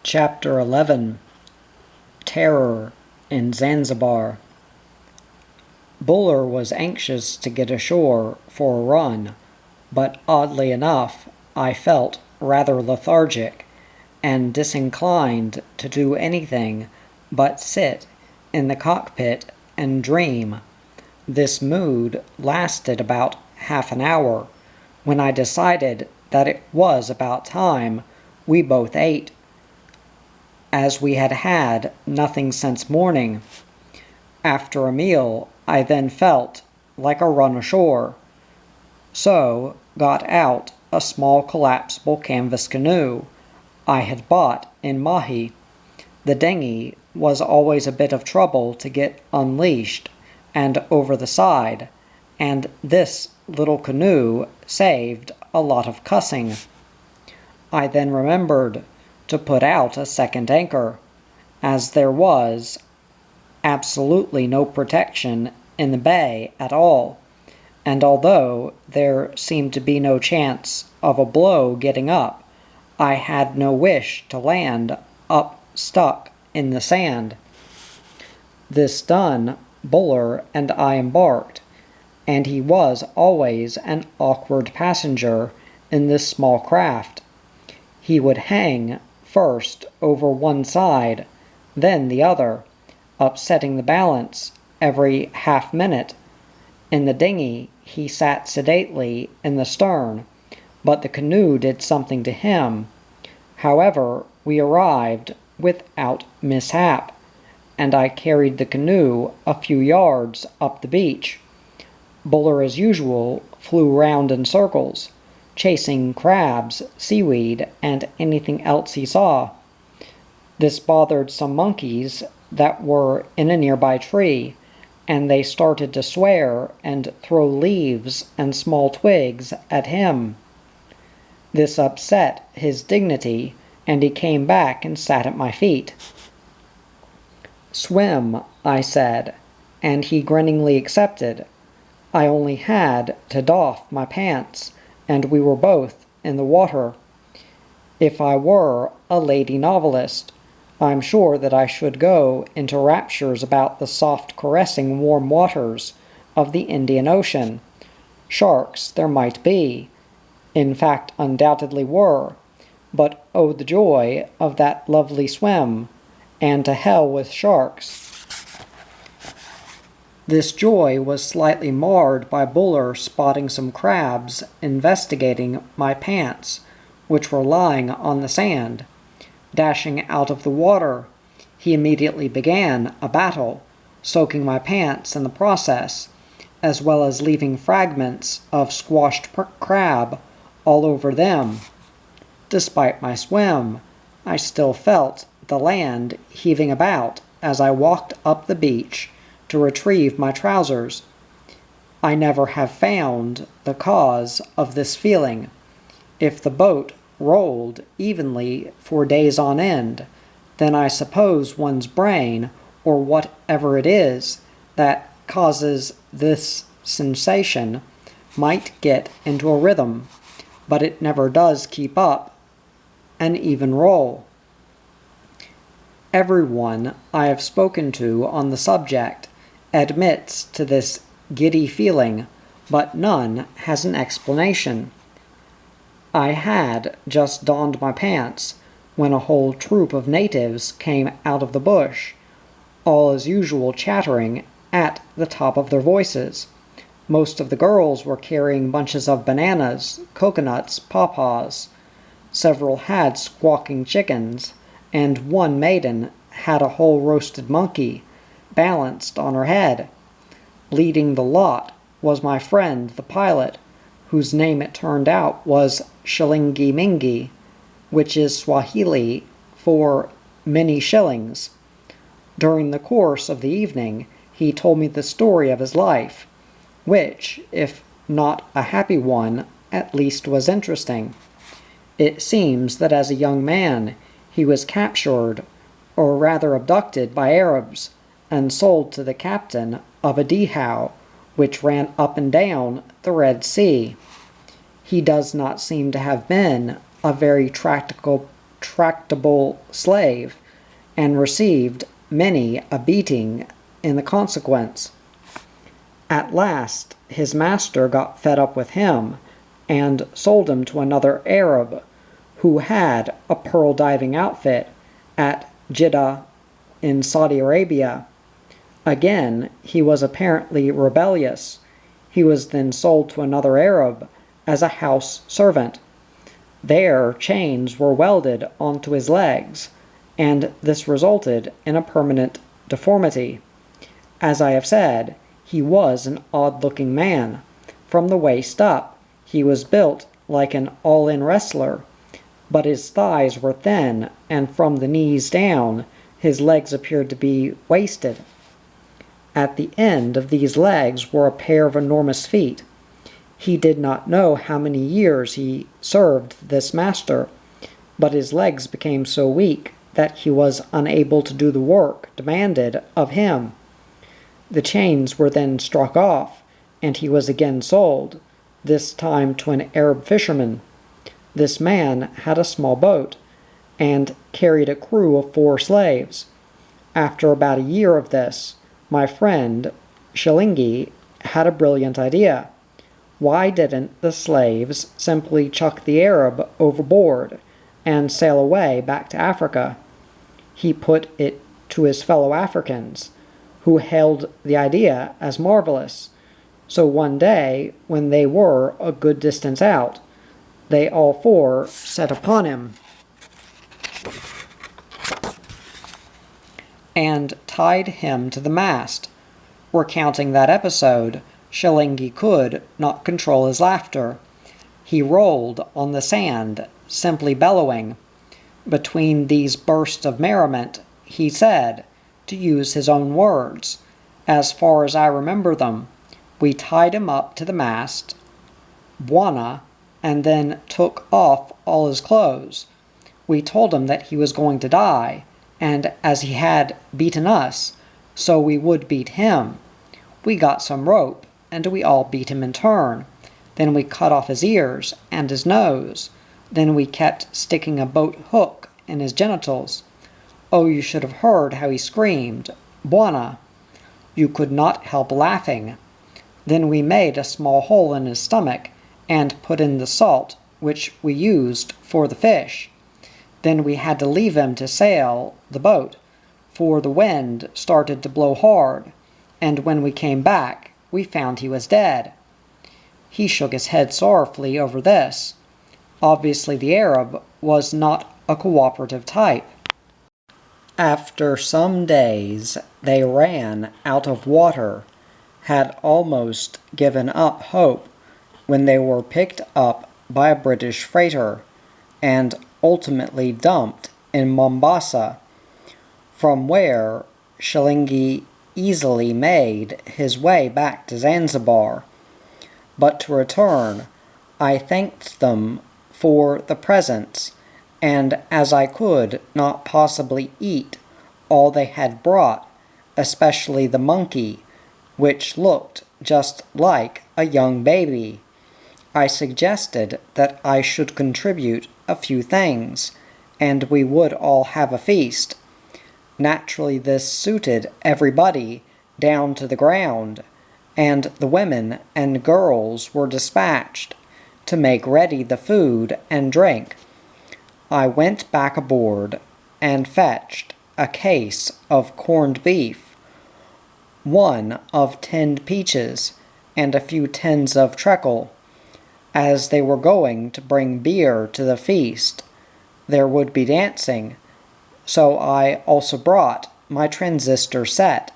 Chapter 11 Terror in Zanzibar. Buller was anxious to get ashore for a run, but oddly enough, I felt rather lethargic and disinclined to do anything but sit in the cockpit and dream. This mood lasted about half an hour, when I decided that it was about time we both ate, as we had had nothing since morning. After a meal, I then felt like a run ashore, so got out a small collapsible canvas canoe I had bought in Mahi. The dinghy was always a bit of trouble to get unleashed and over the side, and this little canoe saved a lot of cussing. I then remembered to put out a second anchor, as there was absolutely no protection in the bay at all, and although there seemed to be no chance of a blow getting up, I had no wish to land up stuck in the sand. This done, Buller and I embarked, and he was always an awkward passenger in this small craft. He would hang first over one side, then the other, upsetting the balance every half minute. In the dinghy he sat sedately in the stern, but the canoe did something to him. However, we arrived without mishap, and I carried the canoe a few yards up the beach. Buller, as usual, flew round in circles, chasing crabs, seaweed, and anything else he saw. This bothered some monkeys that were in a nearby tree, and they started to swear and throw leaves and small twigs at him. This upset his dignity, and he came back and sat at my feet. "Swim," I said, and he grinningly accepted. I only had to doff my pants, and we were both in the water. If I were a lady novelist, I'm sure that I should go into raptures about the soft caressing warm waters of the Indian Ocean. Sharks there might be, in fact undoubtedly were, but oh, the joy of that lovely swim, and to hell with sharks. This joy was slightly marred by Buller spotting some crabs investigating my pants, which were lying on the sand. Dashing out of the water, he immediately began a battle, soaking my pants in the process, as well as leaving fragments of squashed crab all over them. Despite my swim, I still felt the land heaving about as I walked up the beach to retrieve my trousers. I never have found the cause of this feeling. If the boat rolled evenly for days on end, then I suppose one's brain, or whatever it is that causes this sensation, might get into a rhythm, but it never does keep up an even roll. Everyone I have spoken to on the subject admits to this giddy feeling, but none has an explanation. I had just donned my pants when a whole troop of natives came out of the bush, all as usual chattering at the top of their voices. Most of the girls were carrying bunches of bananas, coconuts, pawpaws. Several had squawking chickens, and one maiden had a whole roasted monkey balanced on her head. Leading the lot was my friend the pilot, whose name it turned out was Shilingi Mingi, which is Swahili for many shillings. During the course of the evening, he told me the story of his life, which, if not a happy one, at least was interesting. It seems that as a young man he was captured, or rather abducted, by Arabs, and sold to the captain of a dhow which ran up and down the Red Sea. He does not seem to have been a very tractable slave, and received many a beating in the consequence. At last his master got fed up with him, and sold him to another Arab, who had a pearl diving outfit at Jeddah in Saudi Arabia. Again, he was apparently rebellious. He was then sold to another Arab as a house servant. There, chains were welded onto his legs, and this resulted in a permanent deformity. As I have said, he was an odd-looking man. From the waist up, he was built like an all-in wrestler, but his thighs were thin, and from the knees down, his legs appeared to be wasted. At the end of these legs were a pair of enormous feet. He did not know how many years he served this master, but his legs became so weak that he was unable to do the work demanded of him. The chains were then struck off, and he was again sold, this time to an Arab fisherman. This man had a small boat, and carried a crew of 4 slaves. After about a year of this, my friend Ch11 had a brilliant idea. Why didn't the slaves simply chuck the Arab overboard and sail away back to Africa? He put it to his fellow Africans, who hailed the idea as marvelous. So one day, when they were a good distance out, they all 4 set upon him and tied him to the mast. Recounting that episode, Ch11 could not control his laughter. He rolled on the sand, simply bellowing. Between these bursts of merriment, he said, to use his own words, as far as I remember them, we tied him up to the mast, Bwana, and then took off all his clothes. We told him that he was going to die, and as he had beaten us, so we would beat him. We got some rope, and we all beat him in turn. Then we cut off his ears and his nose. Then we kept sticking a boat hook in his genitals. Oh, you should have heard how he screamed, Bwana! You could not help laughing. Then we made a small hole in his stomach, and put in the salt, which we used for the fish. Then we had to leave him to sail the boat, for the wind started to blow hard, and when we came back, we found he was dead. He shook his head sorrowfully over this. Obviously the Arab was not a cooperative type. After some days, they ran out of water, had almost given up hope when they were picked up by a British freighter, and ultimately dumped in Mombasa, from where Ch11 easily made his way back to Zanzibar. But to return, I thanked them for the presents, and as I could not possibly eat all they had brought, especially the monkey, which looked just like a young baby, I suggested that I should contribute a few things, and we would all have a feast. Naturally this suited everybody down to the ground, and the women and girls were dispatched to make ready the food and drink. I went back aboard and fetched a case of corned beef, 1 of tinned peaches, and a few tins of treacle. As they were going to bring beer to the feast, there would be dancing, so I also brought my transistor set,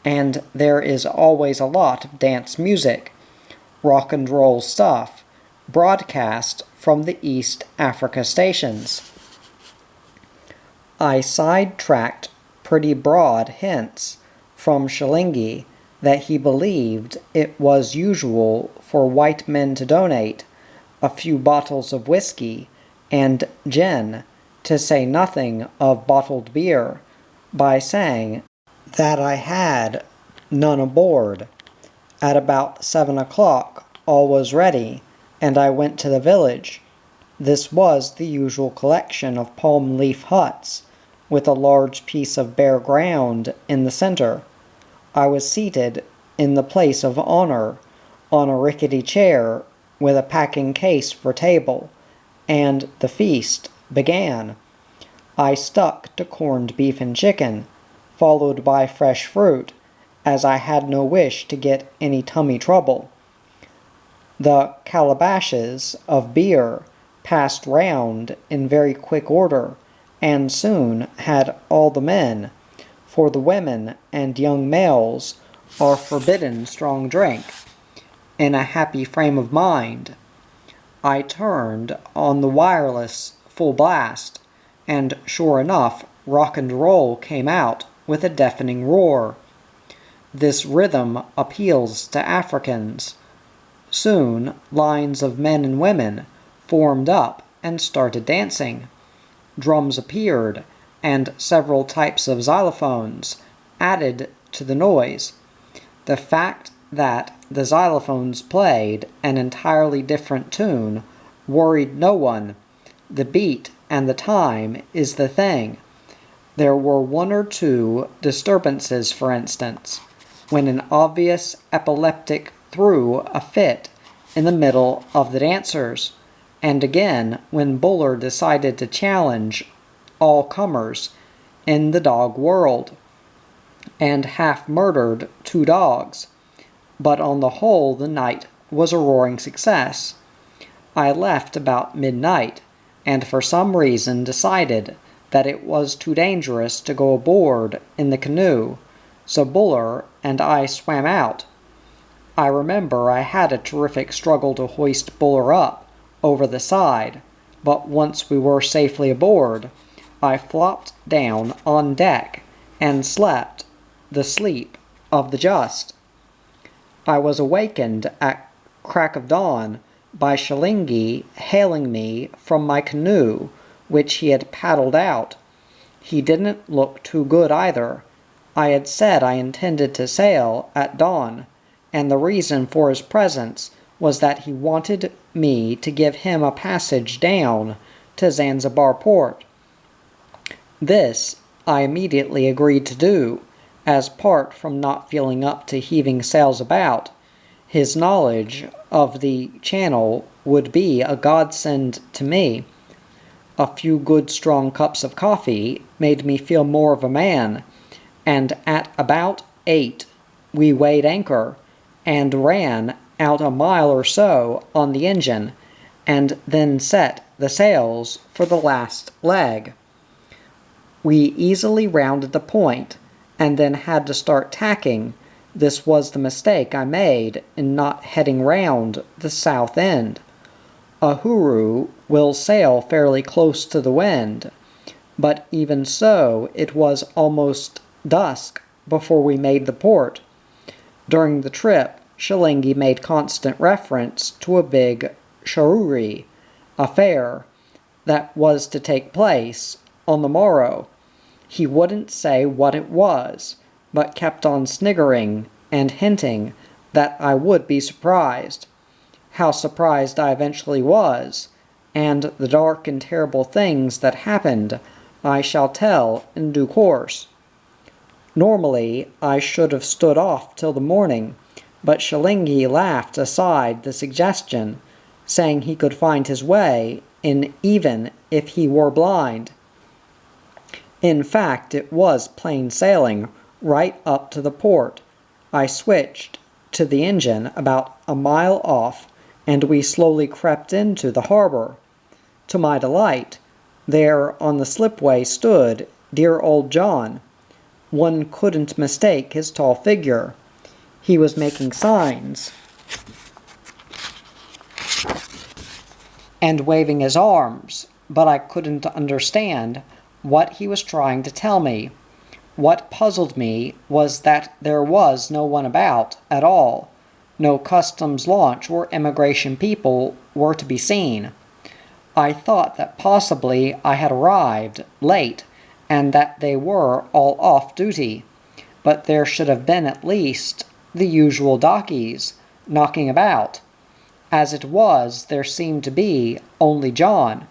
and there is always a lot of dance music, rock and roll stuff, broadcast from the East Africa stations. I sidetracked pretty broad hints from Ch11 that he believed it was usual for white men to donate a few bottles of whiskey and gin, to say nothing of bottled beer, by saying that I had none aboard. At about 7 o'clock all was ready, and I went to the village. This was the usual collection of palm leaf huts, with a large piece of bare ground in the center. I was seated in the place of honor on a rickety chair with a packing case for table, and the feast began. I stuck to corned beef and chicken, followed by fresh fruit, as I had no wish to get any tummy trouble. The calabashes of beer passed round in very quick order, and soon had all the men, for the women and young males are forbidden strong drink. In a happy frame of mind, I turned on the wireless full blast, and sure enough, rock and roll came out with a deafening roar. This rhythm appeals to Africans. Soon, lines of men and women formed up and started dancing. Drums appeared, and several types of xylophones added to the noise. The fact that the xylophones played an entirely different tune worried no one. The beat and the time is the thing. There were one or two disturbances, for instance, when an obvious epileptic threw a fit in the middle of the dancers, and again when Buller decided to challenge all comers in the dog world, and half murdered 2 dogs. But on the whole the night was a roaring success. I left about midnight, and for some reason decided that it was too dangerous to go aboard in the canoe, so Buller and I swam out. I remember I had a terrific struggle to hoist Buller up over the side, but once we were safely aboard, I flopped down on deck and slept the sleep of the just. I was awakened at crack of dawn by Ch11 hailing me from my canoe, which he had paddled out. He didn't look too good either. I had said I intended to sail at dawn, and the reason for his presence was that he wanted me to give him a passage down to Zanzibar port. This I immediately agreed to do, as apart from not feeling up to heaving sails about, his knowledge of the channel would be a godsend to me. A few good strong cups of coffee made me feel more of a man, and at about 8 we weighed anchor, and ran out a mile or so on the engine, and then set the sails for the last leg. We easily rounded the point, and then had to start tacking. This was the mistake I made in not heading round the south end. A hooroo will sail fairly close to the wind, but even so it was almost dusk before we made the port. During the trip, Ch11 made constant reference to a big shauri affair that was to take place on the morrow. He wouldn't say what it was, but kept on sniggering and hinting that I would be surprised. How surprised I eventually was, and the dark and terrible things that happened, I shall tell in due course. Normally, I should have stood off till the morning, but Ch11 laughed aside the suggestion, saying he could find his way in even if he were blind. In fact, it was plain sailing right up to the port. I switched to the engine about a mile off, and we slowly crept into the harbor. To my delight, there on the slipway stood dear old John. One couldn't mistake his tall figure. He was making signs and waving his arms, but I couldn't understand what he was trying to tell me. What puzzled me was that there was no one about at all. No customs launch or immigration people were to be seen. I thought that possibly I had arrived late and that they were all off duty, but there should have been at least the usual dockies knocking about. As it was, there seemed to be only John.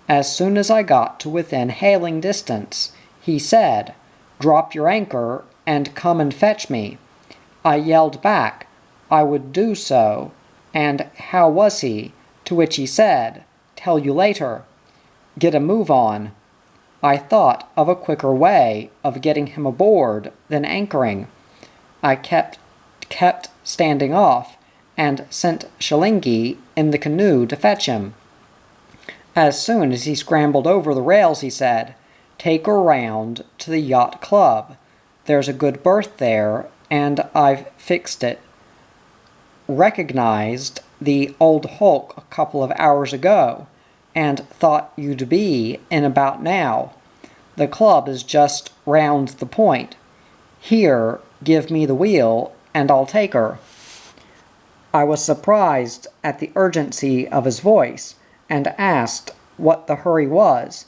As soon as I got to within hailing distance, he said, "Drop your anchor and come and fetch me." I yelled back I would do so, and how was he? To which he said, "Tell you later. Get a move on." I thought of a quicker way of getting him aboard than anchoring. I kept standing off, and sent Ch11 in the canoe to fetch him. As soon as he scrambled over the rails, he said, "Take her round to the yacht club. There's a good berth there, and I've fixed it. Recognized the old hulk a couple of hours ago, and thought you'd be in about now. The club is just round the point. Here, give me the wheel, and I'll take her." I was surprised at the urgency of his voice, and asked what the hurry was.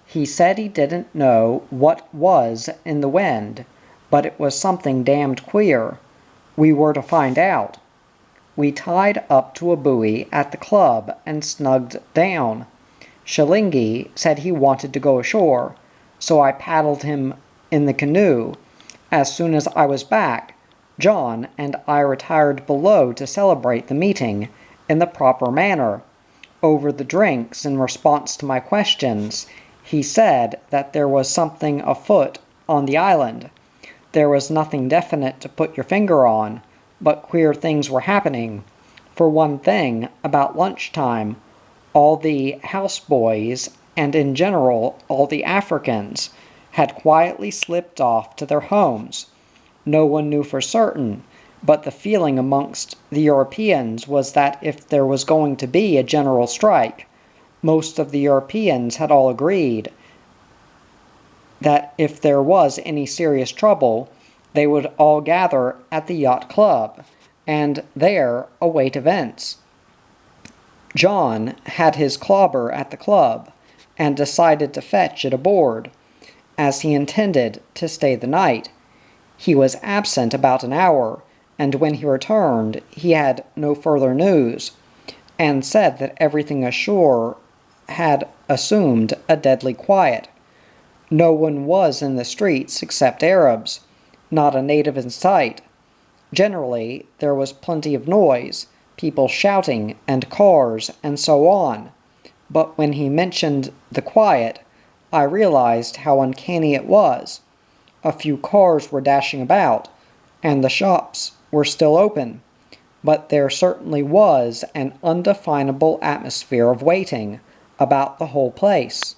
He said he didn't know what was in the wind, but it was something damned queer. We were to find out. We tied up to a buoy at the club and snugged down. Ch11 said he wanted to go ashore, so I paddled him in the canoe. As soon as I was back, John and I retired below to celebrate the meeting in the proper manner. Over the drinks, in response to my questions, he said that there was something afoot on the island. There was nothing definite to put your finger on, but queer things were happening. For one thing, about lunchtime, all the houseboys, and in general all the Africans, had quietly slipped off to their homes. No one knew for certain, but the feeling amongst the Europeans was that if there was going to be a general strike, most of the Europeans had all agreed that if there was any serious trouble, they would all gather at the yacht club, and there await events. John had his clobber at the club, and decided to fetch it aboard, as he intended to stay the night. He was absent about an hour, and when he returned he had no further news, and said that everything ashore had assumed a deadly quiet. No one was in the streets except Arabs, not a native in sight. Generally there was plenty of noise, people shouting, and cars, and so on. But when he mentioned the quiet, I realized how uncanny it was. A few cars were dashing about, and the shops were still open, but there certainly was an undefinable atmosphere of waiting about the whole place.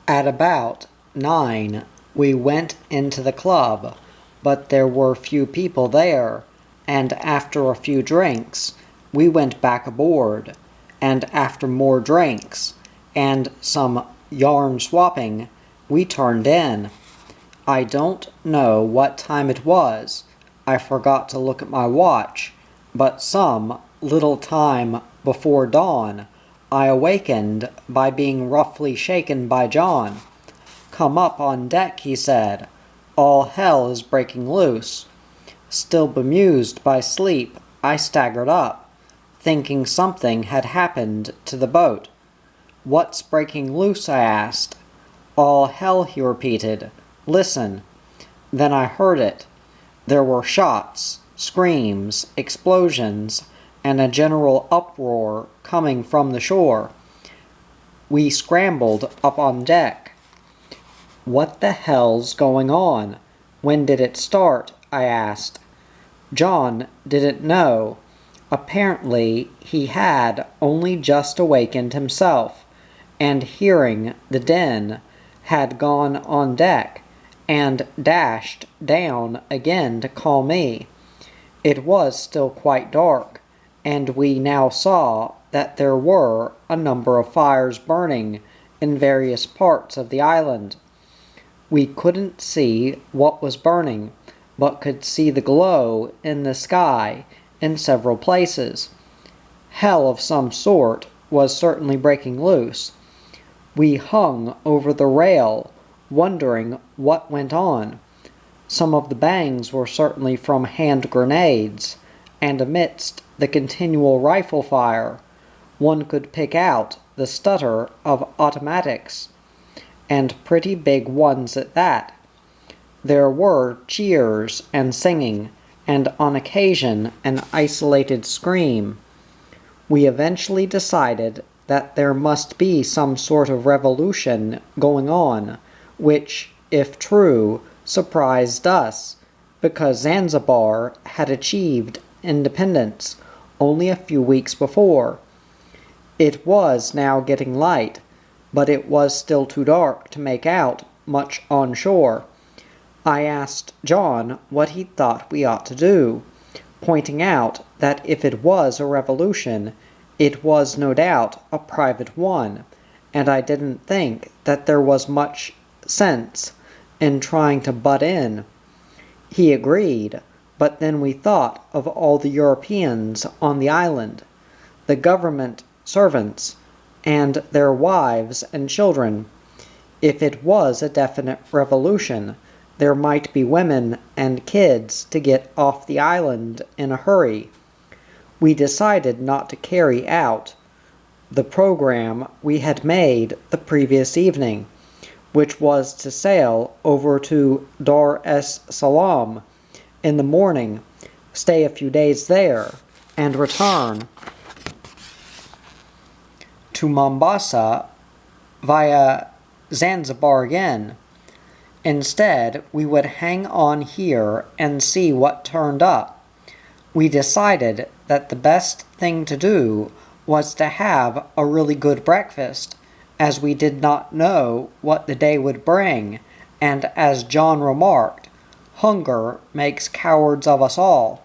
At about 9, we went into the club, but there were few people there, and after a few drinks, we went back aboard, and after more drinks, and some yarn swapping, we turned in. I don't know what time it was. I forgot to look at my watch, but some little time before dawn, I awakened by being roughly shaken by John. "Come up on deck," he said. "All hell is breaking loose." Still bemused by sleep, I staggered up, thinking something had happened to the boat. "What's breaking loose?" I asked. "All hell," he repeated. "Listen." Then I heard it. There were shots, screams, explosions, and a general uproar coming from the shore. We scrambled up on deck. "What the hell's going on? When did it start?" I asked. John didn't know. Apparently he had only just awakened himself, and hearing the din, had gone on deck, and dashed down again to call me. It was still quite dark, and we now saw that there were a number of fires burning in various parts of the island. We couldn't see what was burning, but could see the glow in the sky in several places. Hell of some sort was certainly breaking loose. We hung over the rail, wondering what went on. Some of the bangs were certainly from hand grenades, and amidst the continual rifle fire. One could pick out the stutter of automatics, and pretty big ones at that. There were cheers and singing, and on occasion an isolated scream. We eventually decided that there must be some sort of revolution going on, which, if true, surprised us, because Zanzibar had achieved independence only a few weeks before. It was now getting light, but it was still too dark to make out much on shore. I asked John what he thought we ought to do, pointing out that if it was a revolution, it was no doubt a private one, and I didn't think that there was much sense in trying to butt in. He agreed, but then we thought of all the Europeans on the island, the government servants, and their wives and children. If it was a definite revolution, there might be women and kids to get off the island in a hurry. We decided not to carry out the program we had made the previous evening, which was to sail over to Dar es Salaam in the morning, stay a few days there, and return to Mombasa via Zanzibar again. Instead, we would hang on here and see what turned up. We decided that the best thing to do was to have a really good breakfast, as we did not know what the day would bring, and as John remarked, hunger makes cowards of us all.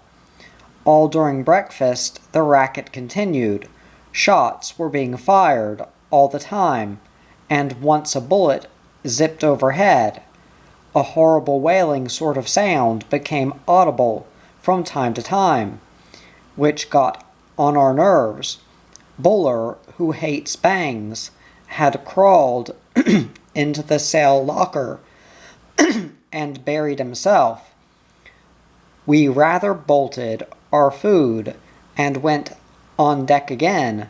All during breakfast the racket continued. Shots were being fired all the time, and once a bullet zipped overhead. A horrible wailing sort of sound became audible from time to time, which got on our nerves. Buller, who hates bangs, had crawled into the sail locker and buried himself. We rather bolted our food and went on deck again.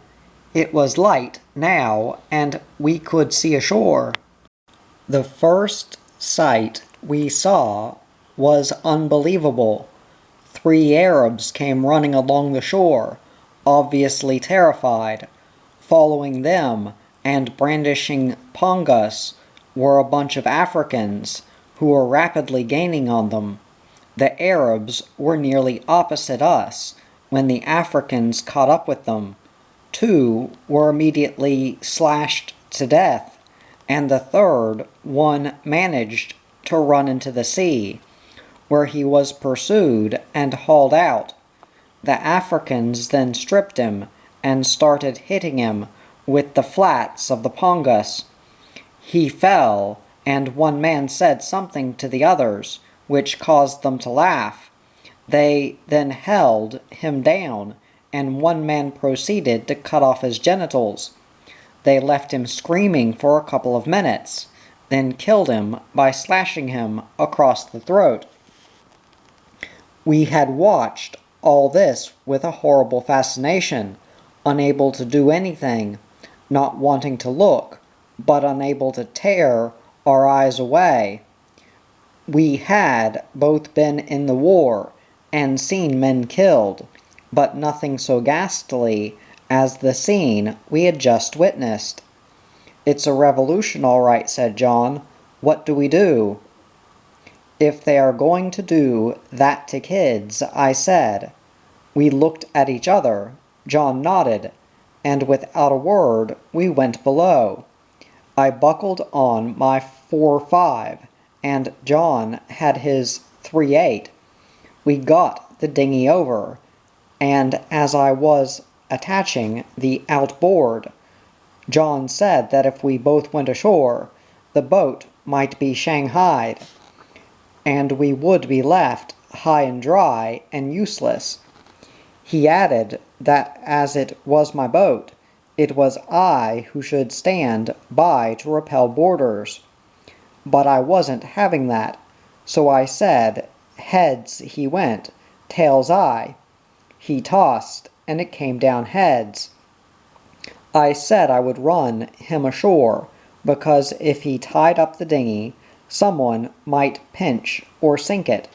It was light now, and we could see ashore. The first sight we saw was unbelievable. 3 Arabs came running along the shore, obviously terrified. Following them and brandishing pongas were a bunch of Africans who were rapidly gaining on them. The Arabs were nearly opposite us when the Africans caught up with them. 2 were immediately slashed to death, and the third one managed to run into the sea, where he was pursued and hauled out. The Africans then stripped him and started hitting him with the flats of the pongas. He fell, and one man said something to the others, which caused them to laugh. They then held him down, and one man proceeded to cut off his genitals. They left him screaming for a couple of minutes, then killed him by slashing him across the throat. We had watched all this with a horrible fascination, unable to do anything, not wanting to look, but unable to tear our eyes away. We had both been in the war and seen men killed, but nothing so ghastly as the scene we had just witnessed. "It's a revolution, all right," said John. "What do we do?" "If they are going to do that to kids," I said. We looked at each other. John nodded, and without a word we went below. I buckled on my 4.5, and John had his 3.8. We got the dinghy over, and as I was attaching the outboard, John said that if we both went ashore, the boat might be shanghaied, and we would be left high and dry and useless. He added that as it was my boat, it was I who should stand by to repel boarders. But I wasn't having that, so I said, heads he went, tails I. He tossed, and it came down heads. I said I would run him ashore, because if he tied up the dinghy, someone might pinch or sink it.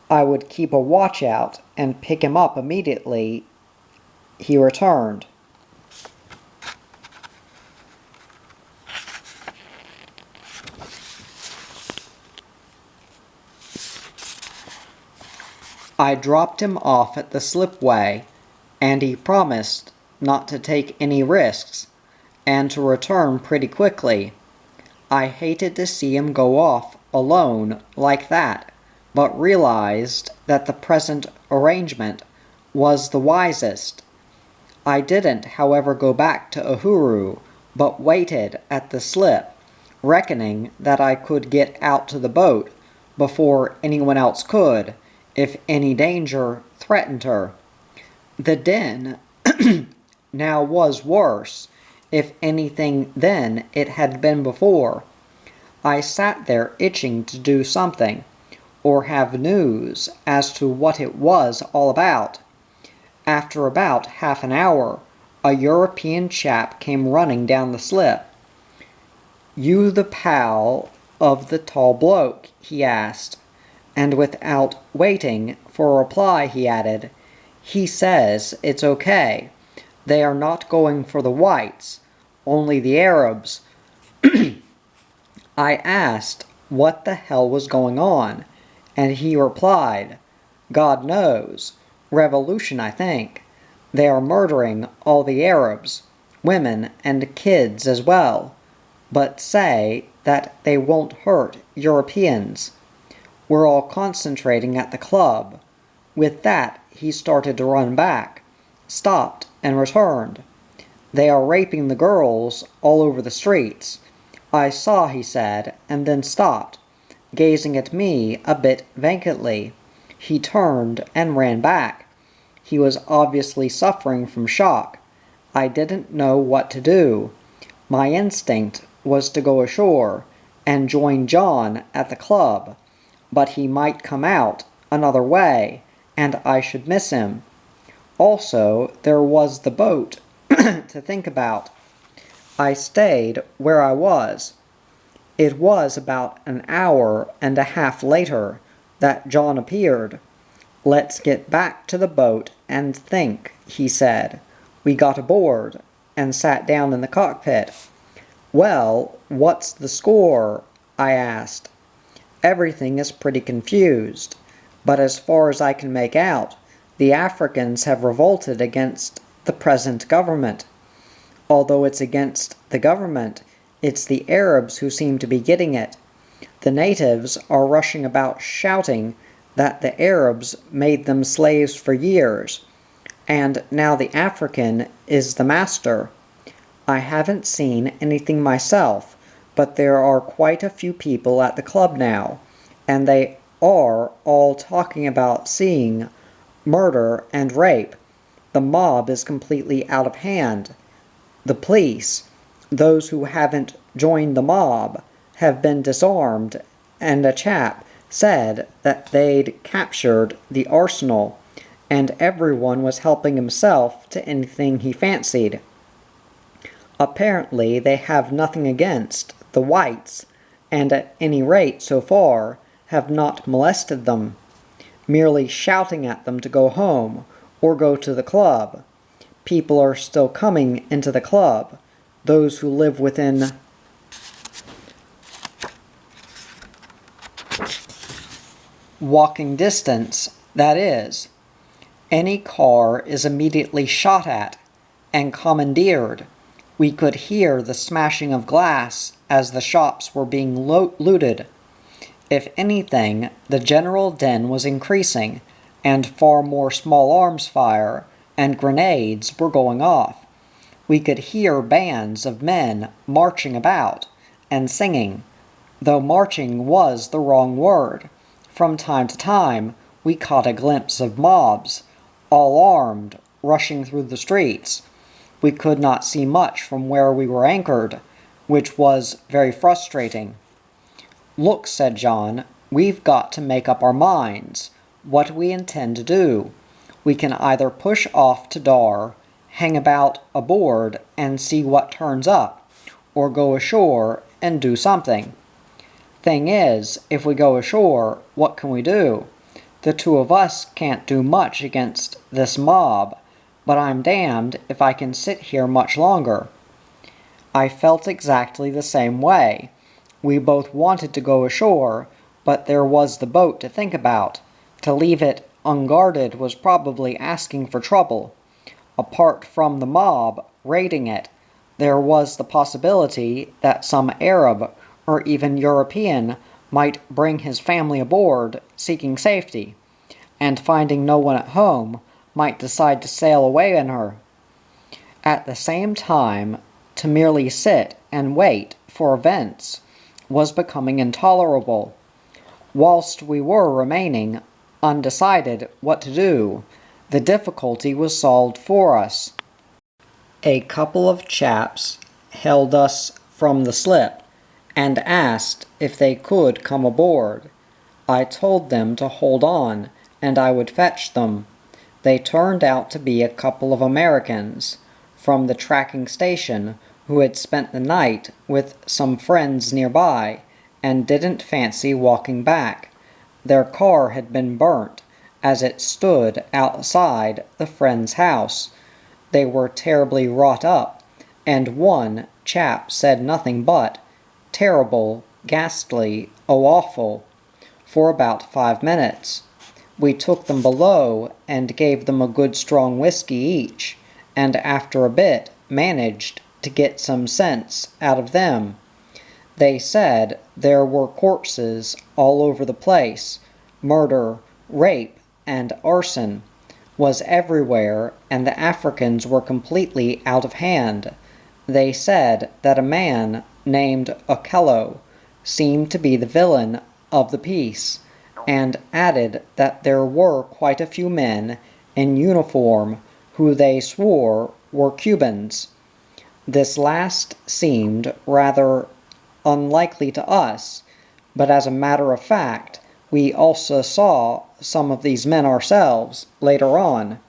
I would keep a watch out and pick him up immediately he returned. I dropped him off at the slipway, and he promised not to take any risks, and to return pretty quickly. I hated to see him go off alone like that, but realized that the present arrangement was the wisest. I didn't, however, go back to Uhuru, but waited at the slip, reckoning that I could get out to the boat before anyone else could, if any danger threatened her. The din now was worse, if anything, than it had been before. I sat there itching to do something, or have news as to what it was all about. After about half an hour, a European chap came running down the slip. "You the pal of the tall bloke?" he asked, and without waiting for a reply he added, "He says it's okay. They are not going for the whites, only the Arabs." I asked what the hell was going on, and he replied, "God knows. Revolution, I think. They are murdering all the Arabs, women and kids as well, but say that they won't hurt Europeans. We're all concentrating at the club." With that, he started to run back, stopped, and returned. "They are raping the girls all over the streets. I saw," he said, and then stopped, gazing at me a bit vacantly. He turned and ran back. He was obviously suffering from shock. I didn't know what to do. My instinct was to go ashore and join John at the club, but he might come out another way, and I should miss him. Also, there was the boat to think about. I stayed where I was. It was about an hour and a half later that John appeared. "Let's get back to the boat and think," he said. We got aboard and sat down in the cockpit. "Well, what's the score?" I asked. "Everything is pretty confused, but as far as I can make out, the Africans have revolted against the present government. Although it's against the government, it's the Arabs who seem to be getting it. The natives are rushing about shouting that the Arabs made them slaves for years, and now the African is the master. I haven't seen anything myself, but there are quite a few people at the club now, and they are all talking about seeing murder and rape. The mob is completely out of hand. The police, those who haven't joined the mob, have been disarmed, and a chap said that they'd captured the arsenal, and everyone was helping himself to anything he fancied. Apparently they have nothing against the whites, and at any rate so far have not molested them, merely shouting at them to go home or go to the club. People are still coming into the club, those who live within walking distance, that is. Any car is immediately shot at and commandeered. We could hear the smashing of glass as the shops were being looted. If anything, the general din was increasing, and far more small arms fire and grenades were going off. We could hear bands of men marching about and singing, though marching was the wrong word. From time to time, we caught a glimpse of mobs, all armed, rushing through the streets. We could not see much from where we were anchored, which was very frustrating. "Look," said John, "we've got to make up our minds what we intend to do. We can either push off to Dar, hang about aboard and see what turns up, or go ashore and do something. Thing is, if we go ashore, what can we do? The two of us can't do much against this mob, but I'm damned if I can sit here much longer." I felt exactly the same way. We both wanted to go ashore, but there was the boat to think about. To leave it unguarded was probably asking for trouble. Apart from the mob raiding it, there was the possibility that some Arab or even European might bring his family aboard seeking safety, and finding no one at home, might decide to sail away in her. At the same time, to merely sit and wait for events was becoming intolerable. Whilst we were remaining undecided what to do, the difficulty was solved for us. A couple of chaps held us from the slip and asked if they could come aboard. I told them to hold on and I would fetch them. They turned out to be a couple of Americans from the tracking station who had spent the night with some friends nearby and didn't fancy walking back. Their car had been burnt as it stood outside the friend's house. They were terribly wrought up, and one chap said nothing but, "Terrible, ghastly, oh awful," for about 5 minutes. We took them below and gave them a good strong whiskey each, and after a bit managed to get some sense out of them. They said there were corpses all over the place. Murder, rape, and arson was everywhere, and the Africans were completely out of hand. They said that a man named Okello seemed to be the villain of the piece, and added that there were quite a few men in uniform who they swore were Cubans. This last seemed rather unlikely to us, but as a matter of fact, we also saw some of these men ourselves later on,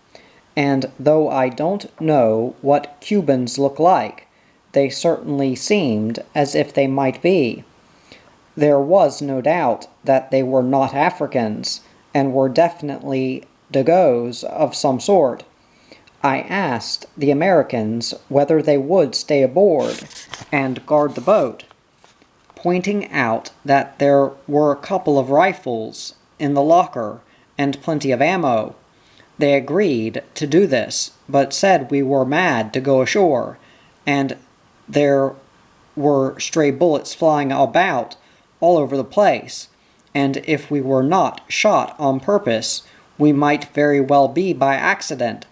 and though I don't know what Cubans look like, they certainly seemed as if they might be. There was no doubt that they were not Africans, and were definitely Dagos of some sort. I asked the Americans whether they would stay aboard and guard the boat, pointing out that there were a couple of rifles in the locker and plenty of ammo. They agreed to do this, but said we were mad to go ashore, and there were stray bullets flying about all over the place, and if we were not shot on purpose, we might very well be by accident.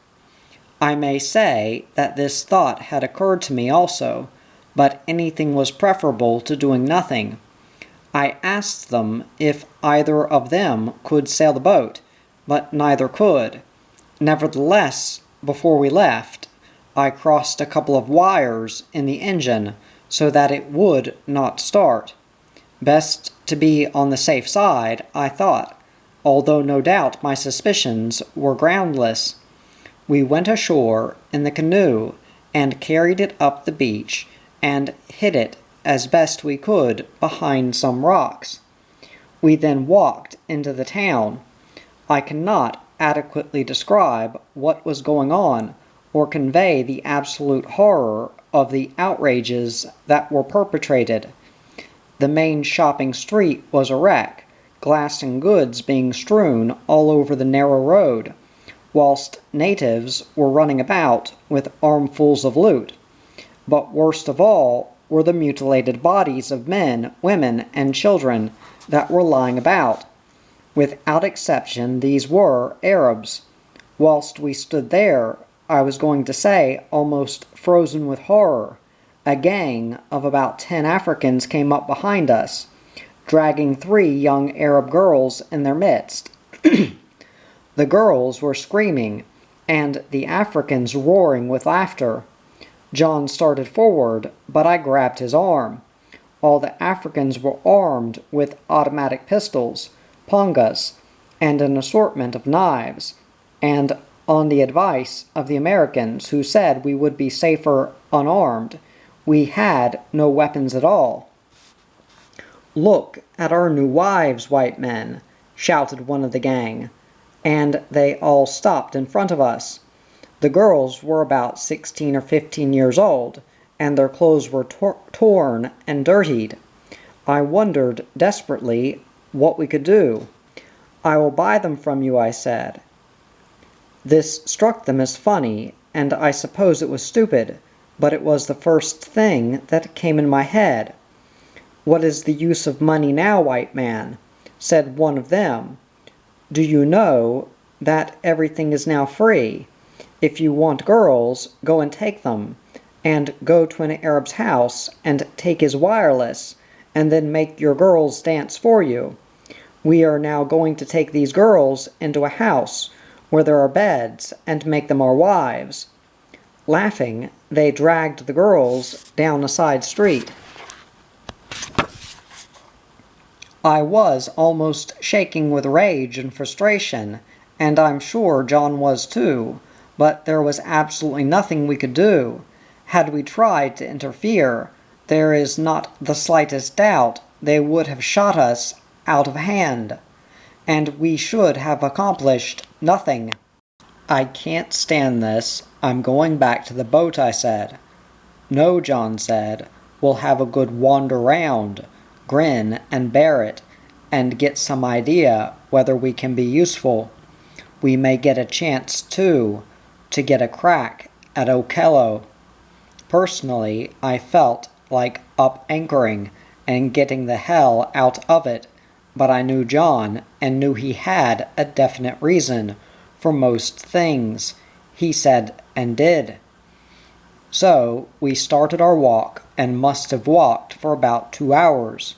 I may say that this thought had occurred to me also, but anything was preferable to doing nothing. I asked them if either of them could sail the boat, but neither could. Nevertheless, before we left, I crossed a couple of wires in the engine so that it would not start. Best to be on the safe side, I thought, although no doubt my suspicions were groundless. We went ashore in the canoe and carried it up the beach and hid it as best we could behind some rocks. We then walked into the town. I cannot adequately describe what was going on or convey the absolute horror of the outrages that were perpetrated. The main shopping street was a wreck, glass and goods being strewn all over the narrow road, whilst natives were running about with armfuls of loot. But worst of all were the mutilated bodies of men, women, and children that were lying about. Without exception, these were Arabs. Whilst we stood there, I was going to say almost frozen with horror, a gang of about 10 Africans came up behind us, dragging 3 young Arab girls in their midst. The girls were screaming, and the Africans roaring with laughter. John started forward, but I grabbed his arm. All the Africans were armed with automatic pistols, pangas, and an assortment of knives, and On the advice of the Americans, who said we would be safer unarmed. We had no weapons at all. "Look at our new wives, white men!" shouted one of the gang, and they all stopped in front of us. The girls were about 16 or 15 years old, and their clothes were torn and dirtied. I wondered desperately what we could do. "I will buy them from you," I said. This struck them as funny, and I suppose it was stupid, but it was the first thing that came in my head. "What is the use of money now, white man?" said one of them. "Do you know that everything is now free? If you want girls, go and take them, and go to an Arab's house and take his wireless, and then make your girls dance for you. We are now going to take these girls into a house where there are beds and make them our wives." Laughing, they dragged the girls down a side street. I was almost shaking with rage and frustration, and I'm sure John was too, but there was absolutely nothing we could do. Had we tried to interfere, there is not the slightest doubt they would have shot us out of hand, and we should have accomplished nothing. "I can't stand this. I'm going back to the boat," I said. "No," John said. "We'll have a good wander round, grin and bear it, and get some idea whether we can be useful. We may get a chance, too, to get a crack at Okello." Personally, I felt like up anchoring and getting the hell out of it, but I knew John and knew he had a definite reason for most things he said and did. So we started our walk and must have walked for about 2 hours.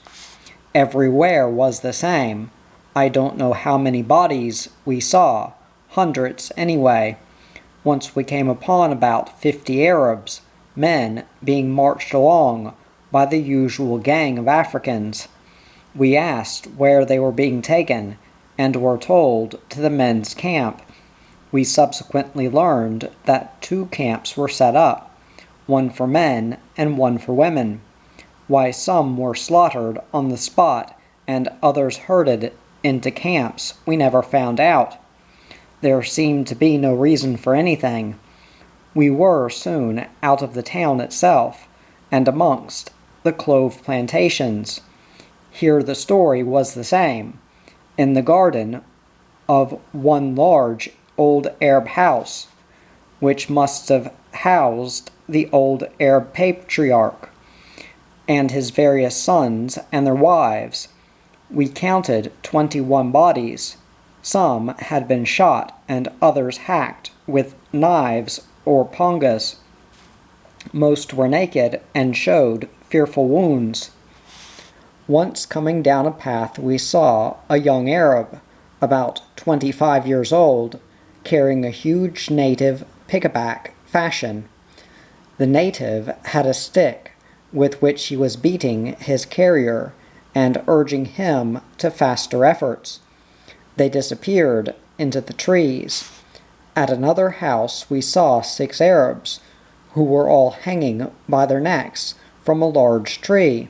Everywhere was the same. I don't know how many bodies we saw, hundreds anyway. Once we came upon about 50 Arabs, men being marched along by the usual gang of Africans. We asked where they were being taken, and were told to the men's camp. We subsequently learned that 2 camps were set up, one for men and one for women. Why some were slaughtered on the spot and others herded into camps, we never found out. There seemed to be no reason for anything. We were soon out of the town itself, and amongst the clove plantations. Here the story was the same. In the garden of one large old Arab house, which must have housed the old Arab patriarch and his various sons and their wives, we counted 21 bodies. Some had been shot and others hacked with knives or pangas. Most were naked and showed fearful wounds. Once coming down a path we saw a young Arab, about 25 years old, carrying a huge native pickaback fashion. The native had a stick with which he was beating his carrier and urging him to faster efforts. They disappeared into the trees. At another house we saw 6 Arabs, who were all hanging by their necks from a large tree.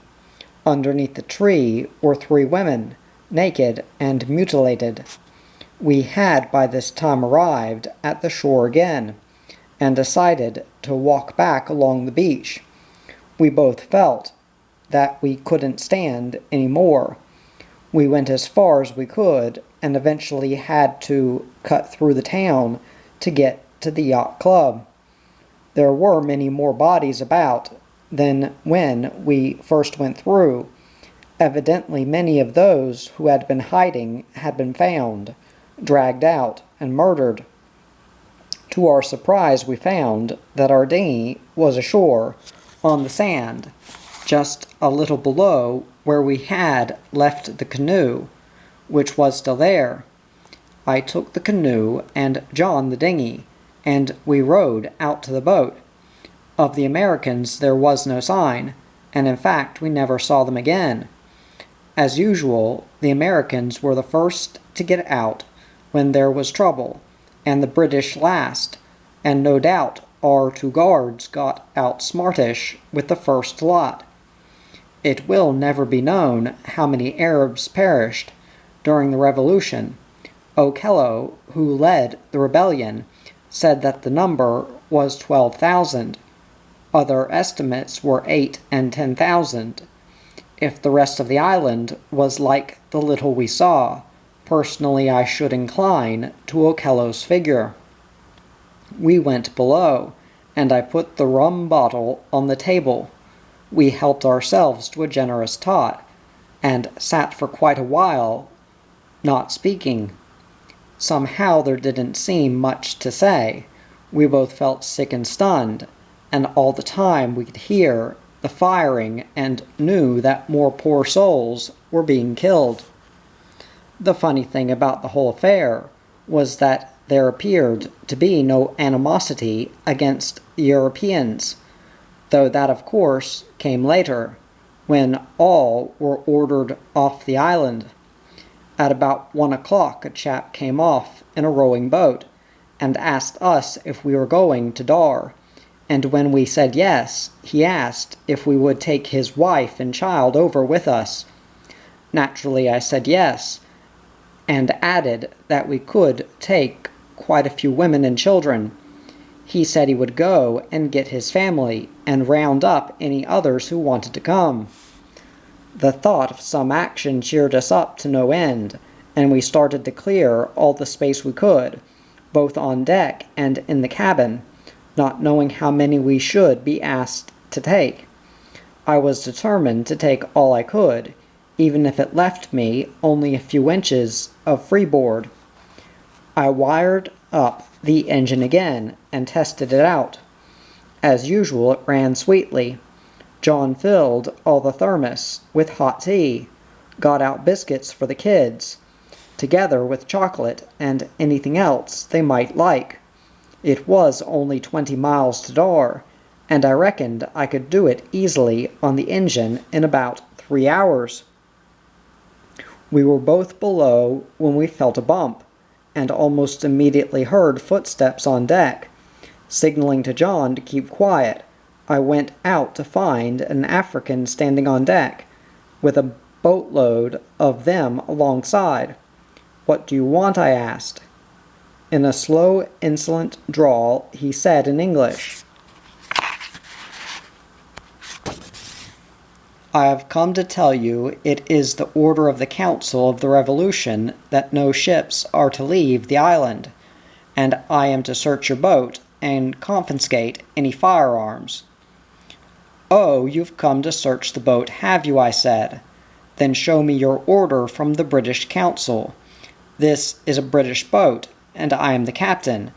Underneath the tree were 3 women, naked and mutilated. We had by this time arrived at the shore again, and decided to walk back along the beach. We both felt that we couldn't stand any more. We went as far as we could, and eventually had to cut through the town to get to the yacht club. There were many more bodies about than when we first went through. Evidently many of those who had been hiding had been found, dragged out, and murdered. To our surprise we found that our dinghy was ashore on the sand, just a little below where we had left the canoe, which was still there. I took the canoe and John the dinghy, and we rowed out to the boat. Of the Americans there was no sign, and in fact we never saw them again. As usual, the Americans were the first to get out when there was trouble, and the British last, and no doubt our 2 guards got out smartish with the first lot. It will never be known how many Arabs perished during the Revolution. Okello, who led the rebellion, said that the number was 12,000. Other estimates were 8 and 10,000. If the rest of the island was like the little we saw, personally I should incline to Okello's figure. We went below, and I put the rum bottle on the table. We helped ourselves to a generous tot, and sat for quite a while, not speaking. Somehow there didn't seem much to say. We both felt sick and stunned, and all the time we could hear the firing and knew that more poor souls were being killed. The funny thing about the whole affair was that there appeared to be no animosity against the Europeans, though that of course came later, when all were ordered off the island. At about 1 o'clock a chap came off in a rowing boat, and asked us if we were going to Dar, and when we said yes, he asked if we would take his wife and child over with us. Naturally I said yes, and added that we could take quite a few women and children. He said he would go and get his family, and round up any others who wanted to come. The thought of some action cheered us up to no end, and we started to clear all the space we could, both on deck and in the cabin, not knowing how many we should be asked to take. I was determined to take all I could, even if it left me only a few inches of freeboard. I wired up the engine again and tested it out. As usual, it ran sweetly. John filled all the thermos with hot tea, got out biscuits for the kids, together with chocolate and anything else they might like. It was only 20 miles to Dar, and I reckoned I could do it easily on the engine in about 3 hours. We were both below when we felt a bump, and almost immediately heard footsteps on deck. Signaling to John to keep quiet, I went out to find an African standing on deck, with a boatload of them alongside. "What do you want?" I asked. In a slow, insolent drawl, he said in English, "I have come to tell you it is the order of the Council of the Revolution that no ships are to leave the island, and I am to search your boat and confiscate any firearms." "Oh, you've come to search the boat, have you?" I said. "Then show me your order from the British Council. This is a British boat, and I am the captain,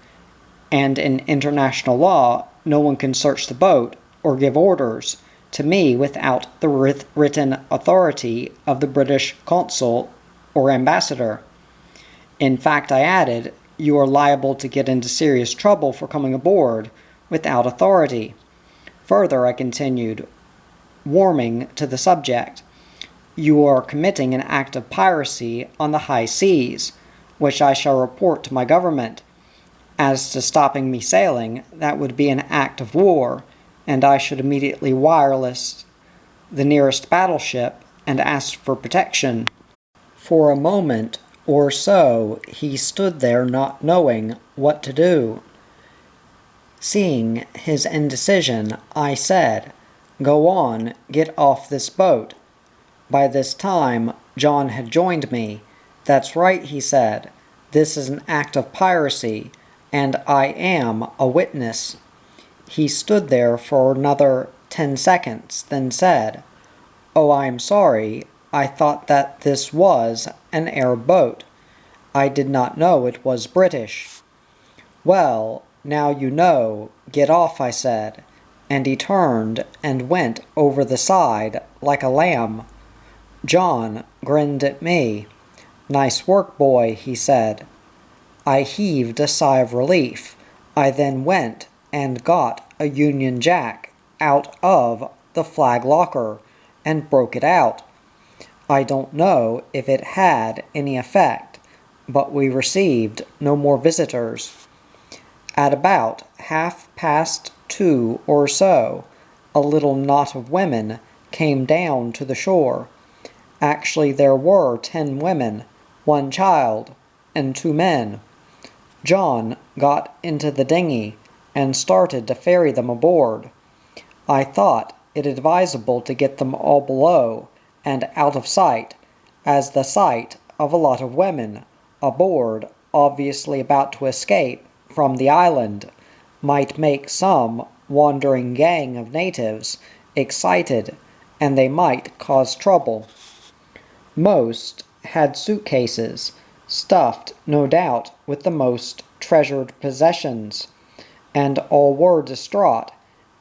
and in international law no one can search the boat or give orders to me without the written authority of the British consul or ambassador. In fact," I added, "you are liable to get into serious trouble for coming aboard without authority. Further," I continued, warming to the subject, "you are committing an act of piracy on the high seas, which I shall report to my government. As to stopping me sailing, that would be an act of war, and I should immediately wireless the nearest battleship and ask for protection." For a moment or so he stood there not knowing what to do. Seeing his indecision, I said, "Go on, get off this boat." By this time John had joined me. "That's right," he said. "This is an act of piracy, and I am a witness." He stood there for another 10 seconds, then said, "Oh, I am sorry. I thought that this was an Arab boat. I did not know it was British." "Well, now you know. Get off," I said, and he turned and went over the side like a lamb. John grinned at me. "Nice work, boy," he said. I heaved a sigh of relief. I then went and got a Union Jack out of the flag locker and broke it out. I don't know if it had any effect, but we received no more visitors. At about 2:30 or so, a little knot of women came down to the shore. Actually, there were 10 women, 1 child, and 2 men. John got into the dinghy and started to ferry them aboard. I thought it advisable to get them all below and out of sight, as the sight of a lot of women aboard, obviously about to escape from the island, might make some wandering gang of natives excited, and they might cause trouble. Most had suitcases, stuffed no doubt with the most treasured possessions, and all were distraught,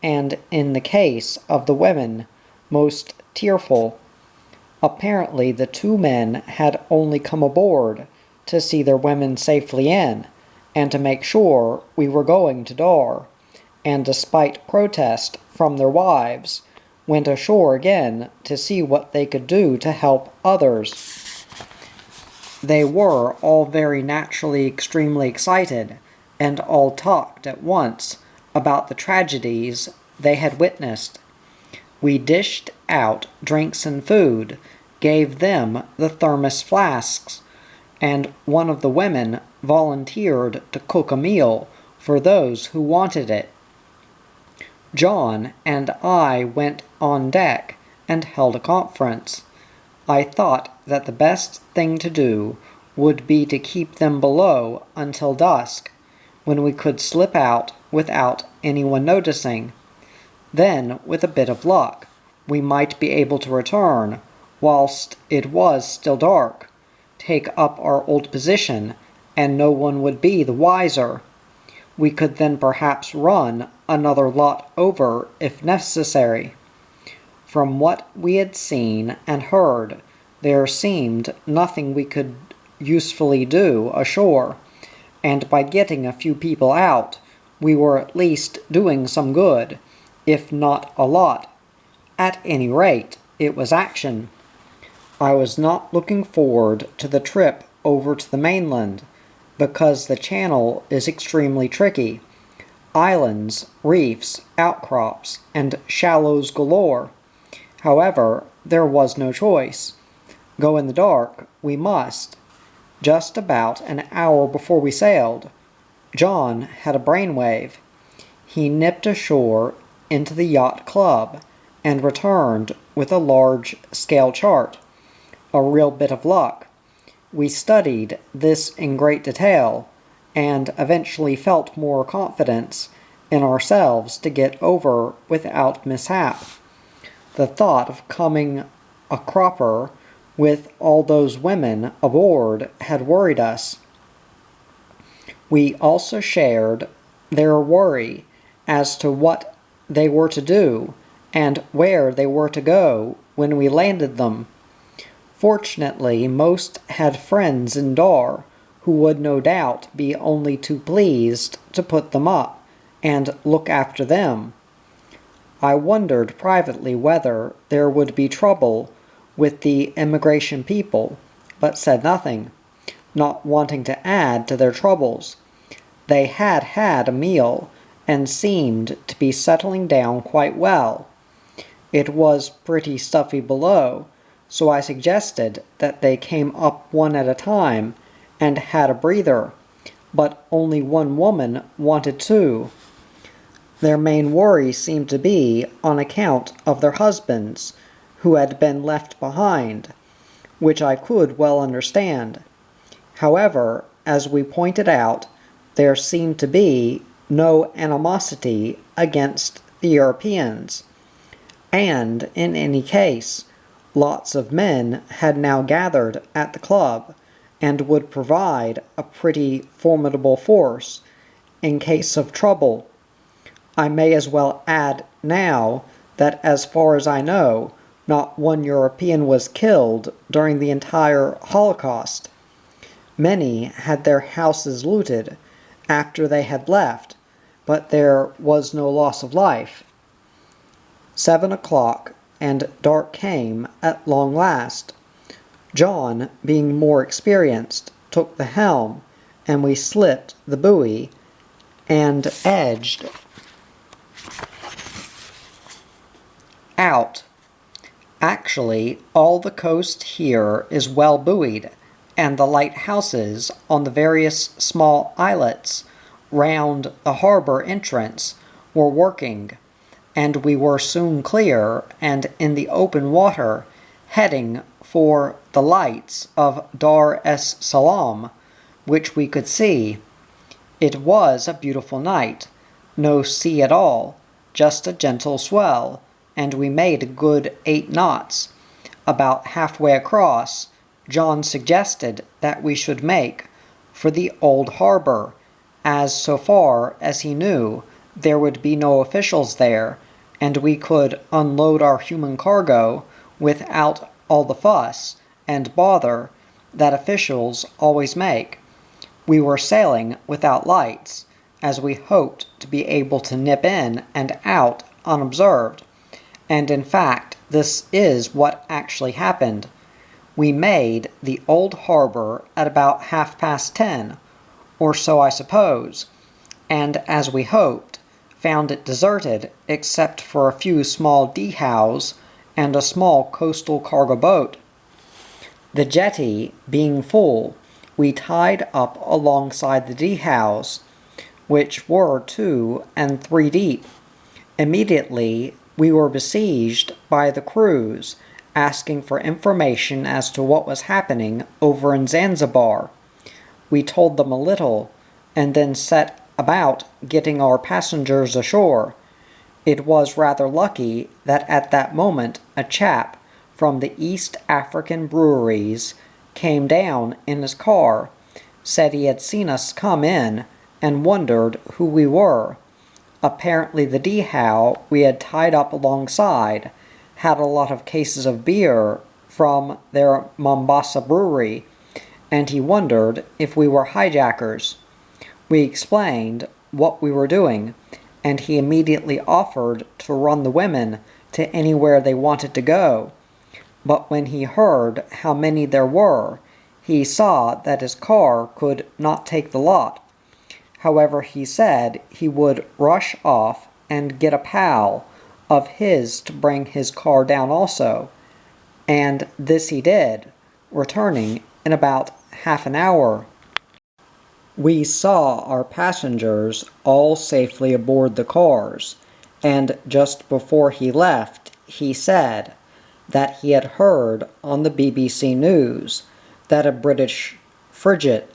and in the case of the women, most tearful. Apparently the 2 men had only come aboard to see their women safely in, and to make sure we were going to Dar, and despite protest from their wives, went ashore again to see what they could do to help others. They were all very naturally extremely excited, and all talked at once about the tragedies they had witnessed. We dished out drinks and food, gave them the thermos flasks, and one of the women volunteered to cook a meal for those who wanted it. John and I went on deck and held a conference. I thought that the best thing to do would be to keep them below until dusk, when we could slip out without anyone noticing. Then, with a bit of luck, we might be able to return whilst it was still dark, take up our old position, and no one would be the wiser. We could then perhaps run another lot over if necessary. From what we had seen and heard, there seemed nothing we could usefully do ashore, and by getting a few people out, we were at least doing some good, if not a lot. At any rate, it was action. I was not looking forward to the trip over to the mainland, because the channel is extremely tricky. Islands, reefs, outcrops, and shallows galore. However, there was no choice. Go in the dark we must. Just about an hour before we sailed, John had a brainwave. He nipped ashore into the yacht club and returned with a large scale chart. A real bit of luck. We studied this in great detail, and eventually felt more confidence in ourselves to get over without mishap. The thought of coming a cropper with all those women aboard had worried us. We also shared their worry as to what they were to do and where they were to go when we landed them. Fortunately, most had friends in Dar who would no doubt be only too pleased to put them up and look after them. I wondered privately whether there would be trouble with the immigration people, but said nothing, not wanting to add to their troubles. They had had a meal and seemed to be settling down quite well. It was pretty stuffy below, so I suggested that they came up one at a time and had a breather, but only one woman wanted to. Their main worry seemed to be on account of their husbands, who had been left behind, which I could well understand. However, as we pointed out, there seemed to be no animosity against the Europeans, and in any case, lots of men had now gathered at the club, and would provide a pretty formidable force in case of trouble. I may as well add now that as far as I know, not one European was killed during the entire Holocaust. Many had their houses looted after they had left, but there was no loss of life. 7 o'clock, and dark came at long last. John, being more experienced, took the helm, and we slipped the buoy and edged out. Actually, all the coast here is well buoyed, and the lighthouses on the various small islets round the harbor entrance were working, and we were soon clear and in the open water, heading for the lights of Dar es Salaam, which we could see. It was a beautiful night, no sea at all, just a gentle swell, and we made a good 8 knots. About halfway across, John suggested that we should make for the old harbor, as so far as he knew, there would be no officials there, and we could unload our human cargo without all the fuss and bother that officials always make. We were sailing without lights, as we hoped to be able to nip in and out unobserved, and in fact this is what actually happened. We made the old harbor at about 10:30, or so I suppose, and as we hoped, found it deserted except for a few small dhows and a small coastal cargo boat. The jetty being full, we tied up alongside the dhows, which were 2 and 3 deep. Immediately we were besieged by the crews, asking for information as to what was happening over in Zanzibar. We told them a little, and then set about getting our passengers ashore. It was rather lucky that at that moment a chap from the East African breweries came down in his car, said he had seen us come in, and wondered who we were. Apparently the dhow we had tied up alongside had a lot of cases of beer from their Mombasa brewery, and he wondered if we were hijackers. We explained what we were doing, and he immediately offered to run the women to anywhere they wanted to go. But when he heard how many there were, he saw that his car could not take the lot. However, he said he would rush off and get a pal of his to bring his car down also, and this he did, returning in about half an hour. We saw our passengers all safely aboard the cars, and just before he left, he said that he had heard on the BBC News that a British frigate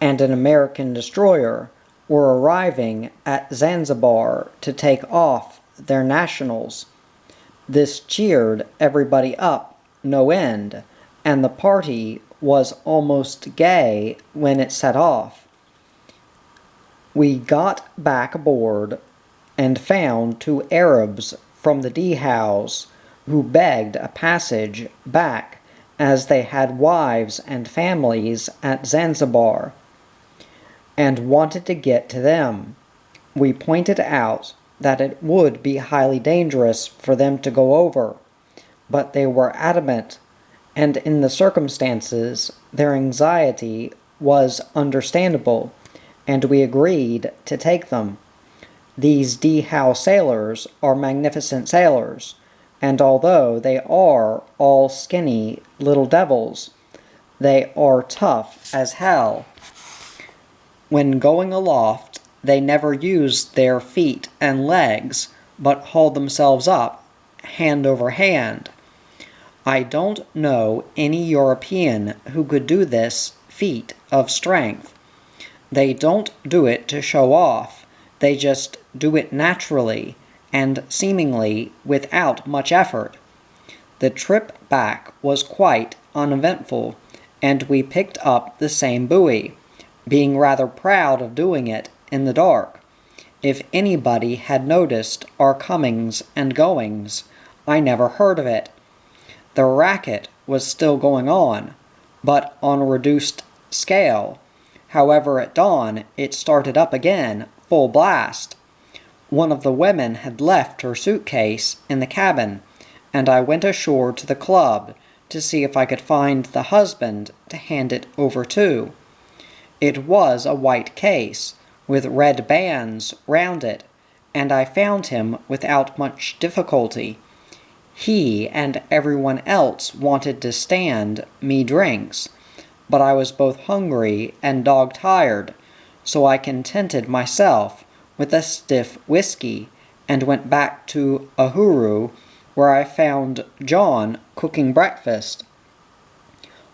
and an American destroyer were arriving at Zanzibar to take off their nationals. This cheered everybody up no end, and the party was almost gay when it set off. We got back aboard and found 2 Arabs from the dhows who begged a passage back, as they had wives and families at Zanzibar and wanted to get to them. We pointed out that it would be highly dangerous for them to go over, but they were adamant, and in the circumstances their anxiety was understandable, and we agreed to take them. These dhow sailors are magnificent sailors, and although they are all skinny little devils, they are tough as hell. When going aloft, they never use their feet and legs, but haul themselves up, hand over hand. I don't know any European who could do this feat of strength. They don't do it to show off, they just do it naturally, and seemingly without much effort. The trip back was quite uneventful, and we picked up the same buoy, being rather proud of doing it in the dark. If anybody had noticed our comings and goings, I never heard of it. The racket was still going on, but on a reduced scale. However, at dawn it started up again, full blast. One of the women had left her suitcase in the cabin, and I went ashore to the club to see if I could find the husband to hand it over to. It was a white case, with red bands round it, and I found him without much difficulty. He and everyone else wanted to stand me drinks, but I was both hungry and dog-tired, so I contented myself with a stiff whiskey, and went back to Uhuru, where I found John cooking breakfast.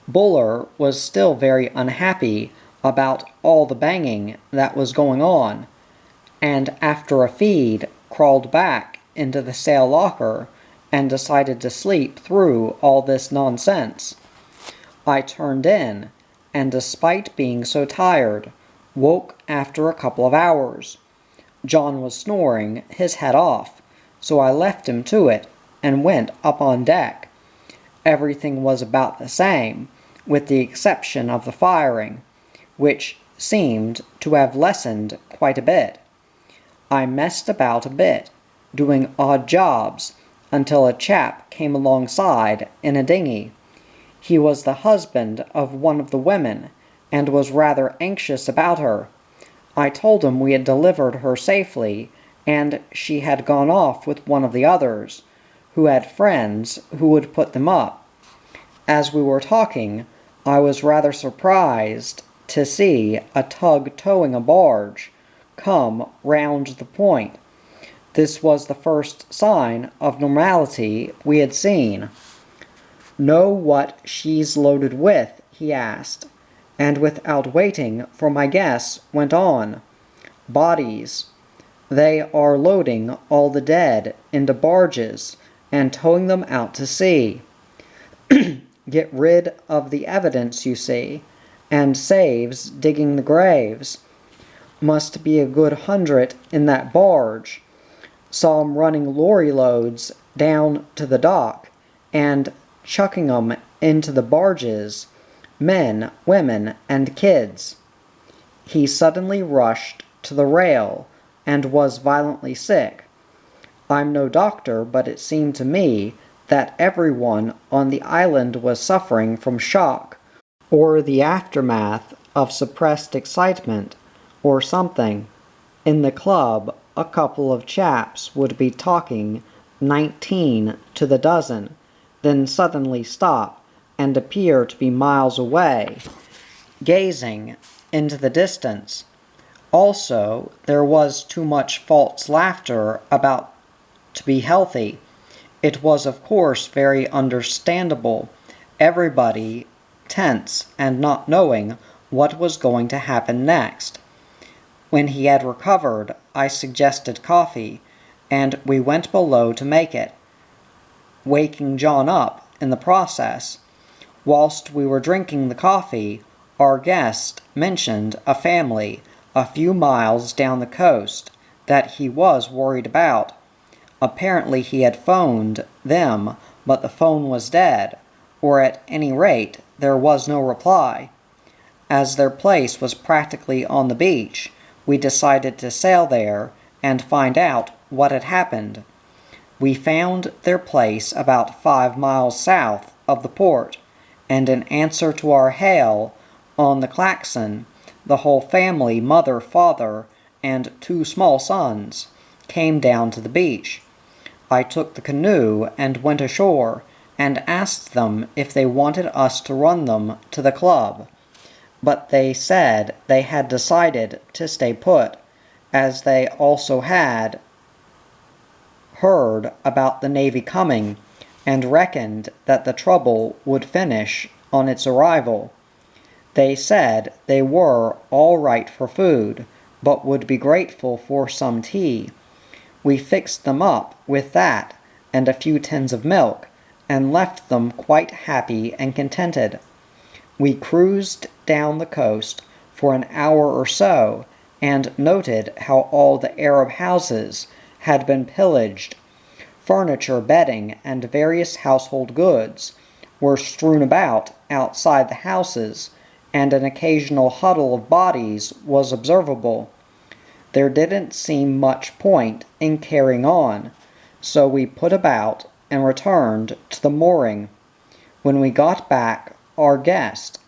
Buller was still very unhappy about all the banging that was going on, and after a feed crawled back into the sail locker and decided to sleep through all this nonsense. I turned in, and despite being so tired, woke after a couple of hours. John was snoring his head off, so I left him to it and went up on deck. Everything was about the same, with the exception of the firing, which seemed to have lessened quite a bit. I messed about a bit, doing odd jobs, until a chap came alongside in a dinghy. He was the husband of one of the women, and was rather anxious about her. I told him we had delivered her safely, and she had gone off with one of the others, who had friends who would put them up. As we were talking, I was rather surprised to see a tug towing a barge come round the point. This was the first sign of normality we had seen. "Know what she's loaded with?" he asked, and without waiting for my guess went on. "Bodies. They are loading all the dead into barges and towing them out to sea. Get rid of the evidence, you see, and saves digging the graves. Must be a good 100 in that barge. Saw 'em running lorry loads down to the dock and chucking 'em into the barges, men, women, and kids." He suddenly rushed to the rail and was violently sick. I'm no doctor, but it seemed to me that everyone on the island was suffering from shock, or the aftermath of suppressed excitement, or something. In the club, a couple of chaps would be talking 19 to the dozen, then suddenly stop and appear to be miles away, gazing into the distance. Also, there was too much false laughter about to be healthy. It was, of course, very understandable, everybody tense and not knowing what was going to happen next. When he had recovered, I suggested coffee, and we went below to make it, waking John up in the process. Whilst we were drinking the coffee, our guest mentioned a family a few miles down the coast that he was worried about. Apparently he had phoned them, but the phone was dead, or at any rate there was no reply. As their place was practically on the beach, we decided to sail there and find out what had happened. We found their place about 5 miles south of the port, and in answer to our hail on the klaxon, the whole family, mother, father, and 2 small sons, came down to the beach. I took the canoe and went ashore and asked them if they wanted us to run them to the club, but they said they had decided to stay put, as they also had heard about the Navy coming and reckoned that the trouble would finish on its arrival. They said they were all right for food, but would be grateful for some tea. We fixed them up with that and a few tins of milk, and left them quite happy and contented. We cruised down the coast for an hour or so, and noted how all the Arab houses had been pillaged. Furniture, bedding, and various household goods were strewn about outside the houses, and an occasional huddle of bodies was observable. There didn't seem much point in carrying on, so we put about and returned to the mooring. When we got back, our guest,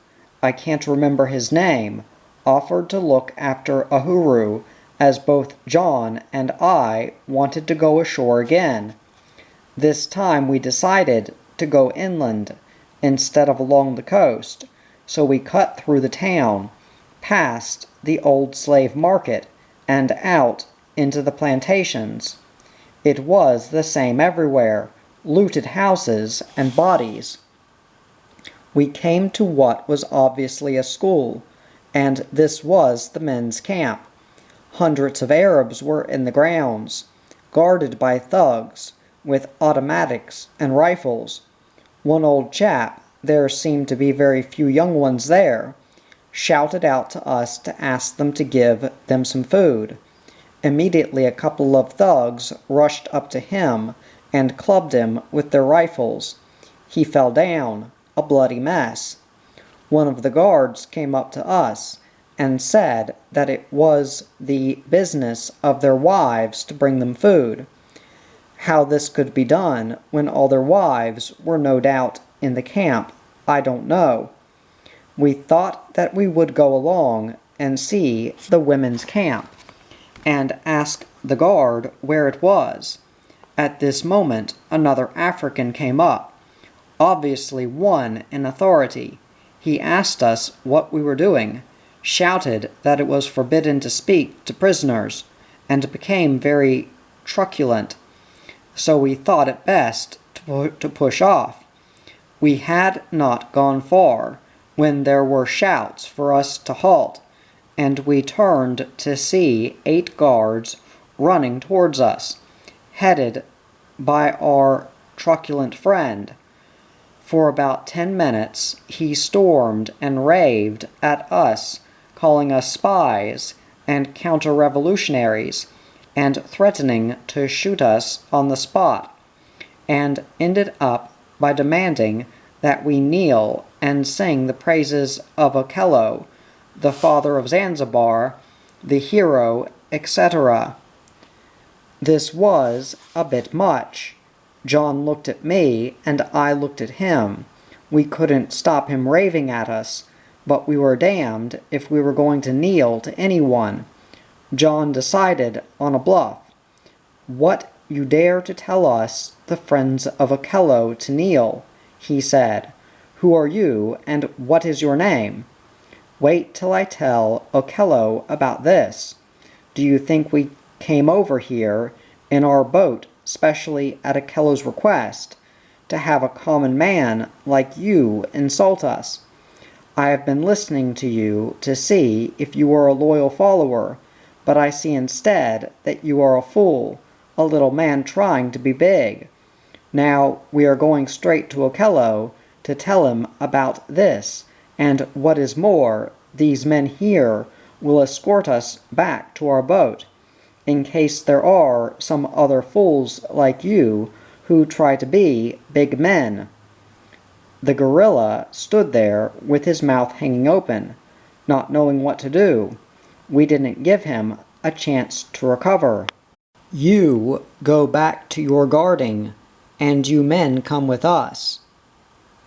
I can't remember his name, offered to look after Uhuru, as both John and I wanted to go ashore again. This time we decided to go inland instead of along the coast, so we cut through the town, past the old slave market, and out into the plantations. It was the same everywhere, looted houses and bodies. We came to what was obviously a school, and this was the men's camp. Hundreds of Arabs were in the grounds, guarded by thugs, with automatics and rifles. One old chap, there seemed to be very few young ones there, shouted out to us to ask them to give them some food. Immediately a couple of thugs rushed up to him and clubbed him with their rifles. He fell down, a bloody mess. One of the guards came up to us and said that it was the business of their wives to bring them food. How this could be done when all their wives were no doubt in the camp, I don't know. We thought that we would go along and see the women's camp, and ask the guard where it was. At this moment another African came up, obviously one in authority. He asked us what we were doing, shouted that it was forbidden to speak to prisoners, and became very truculent, so we thought it best to push off. We had not gone far when there were shouts for us to halt, and we turned to see 8 guards running towards us, headed by our truculent friend. For about 10 minutes he stormed and raved at us, calling us spies and counter-revolutionaries, and threatening to shoot us on the spot, and ended up by demanding that we kneel and sing the praises of Okello, the father of Zanzibar, the hero, etc. This was a bit much. John looked at me, and I looked at him. We couldn't stop him raving at us, but we were damned if we were going to kneel to anyone. John decided on a bluff. "What, you dare to tell us, the friends of Okello, to kneel?" he said. "Who are you, and what is your name?" "Wait till I tell Okello about this. Do you think we came over here in our boat specially at Okello's request, to have a common man like you insult us? I have been listening to you to see if you are a loyal follower, but I see instead that you are a fool, a little man trying to be big. Now we are going straight to Okello to tell him about this, and what is more, these men here will escort us back to our boat, in case there are some other fools like you who try to be big men." The gorilla stood there with his mouth hanging open, not knowing what to do. We didn't give him a chance to recover. "You go back to your guarding, and you men come with us,"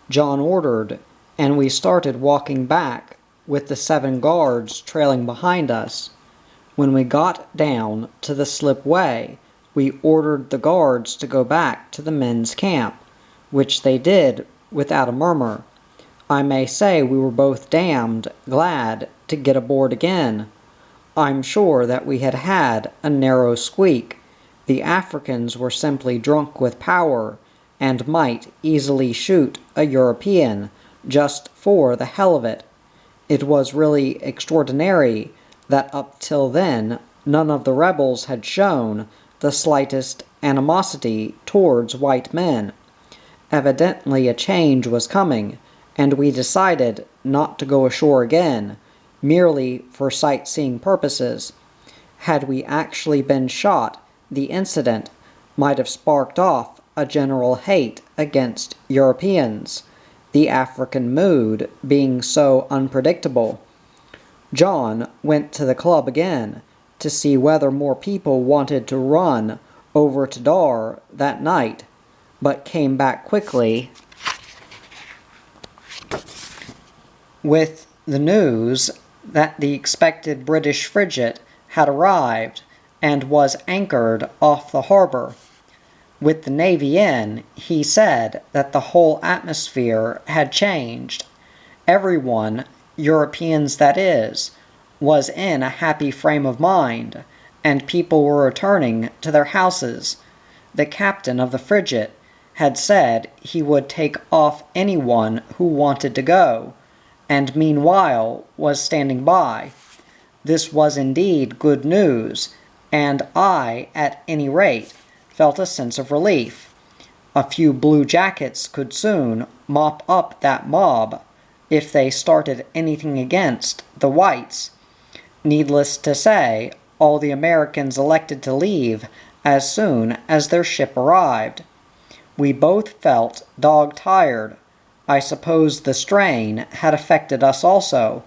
John ordered, and we started walking back with the 7 guards trailing behind us. When we got down to the slipway, we ordered the guards to go back to the men's camp, which they did without a murmur. I may say we were both damned glad to get aboard again. I'm sure that we had had a narrow squeak. The Africans were simply drunk with power, and might easily shoot a European, just for the hell of it. It was really extraordinary that up till then none of the rebels had shown the slightest animosity towards white men. Evidently a change was coming, and we decided not to go ashore again, merely for sightseeing purposes. Had we actually been shot, the incident might have sparked off a general hate against Europeans, the African mood being so unpredictable. John went to the club again to see whether more people wanted to run over to Dar that night, but came back quickly with the news that the expected British frigate had arrived and was anchored off the harbor. With the Navy in, he said that the whole atmosphere had changed. Everyone, Europeans that is, was in a happy frame of mind, and people were returning to their houses. The captain of the frigate had said he would take off anyone who wanted to go, and meanwhile was standing by. This was indeed good news, and I, at any rate, felt a sense of relief. A few blue jackets could soon mop up that mob, if they started anything against the whites. Needless to say, all the Americans elected to leave as soon as their ship arrived. We both felt dog-tired. I suppose the strain had affected us also.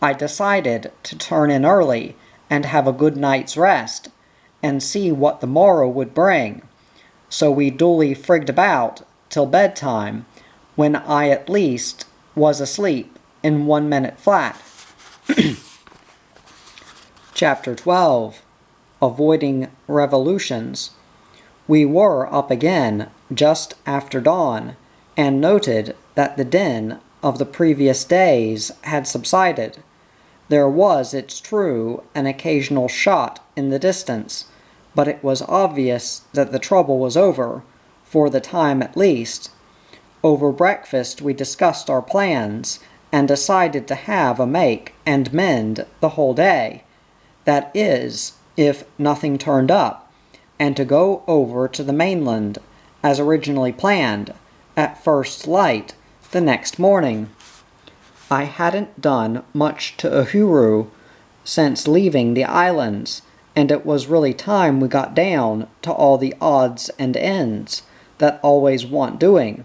I decided to turn in early and have a good night's rest, and see what the morrow would bring. So we duly frigged about till bedtime, when I at least was asleep in 1 minute flat. Chapter 12. Avoiding Revolutions. We were up again just after dawn, and noted that the din of the previous days had subsided. There was, it's true, an occasional shot in the distance, but it was obvious that the trouble was over, for the time at least. Over breakfast we discussed our plans, and decided to have a make and mend the whole day. That is, if nothing turned up, and to go over to the mainland, as originally planned, at first light the next morning. I hadn't done much to Uhuru since leaving the islands, and it was really time we got down to all the odds and ends that always want doing.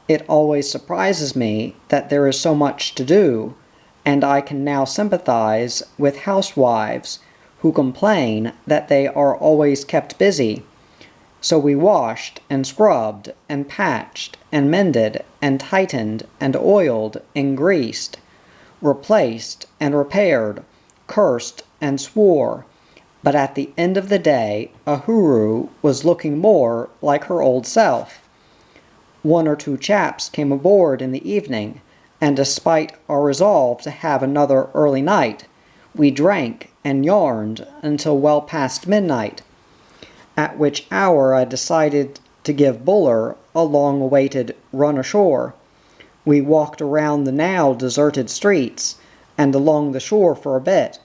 It always surprises me that there is so much to do, and I can now sympathize with housewives who complain that they are always kept busy. So we washed and scrubbed and patched and mended and tightened and oiled and greased, replaced and repaired, cursed and swore, but at the end of the day Uhuru was looking more like her old self. 1 or 2 chaps came aboard in the evening, and despite our resolve to have another early night, we drank and yarned until well past midnight, at which hour I decided to give Buller a long-awaited run ashore. We walked around the now deserted streets, and along the shore for a bit,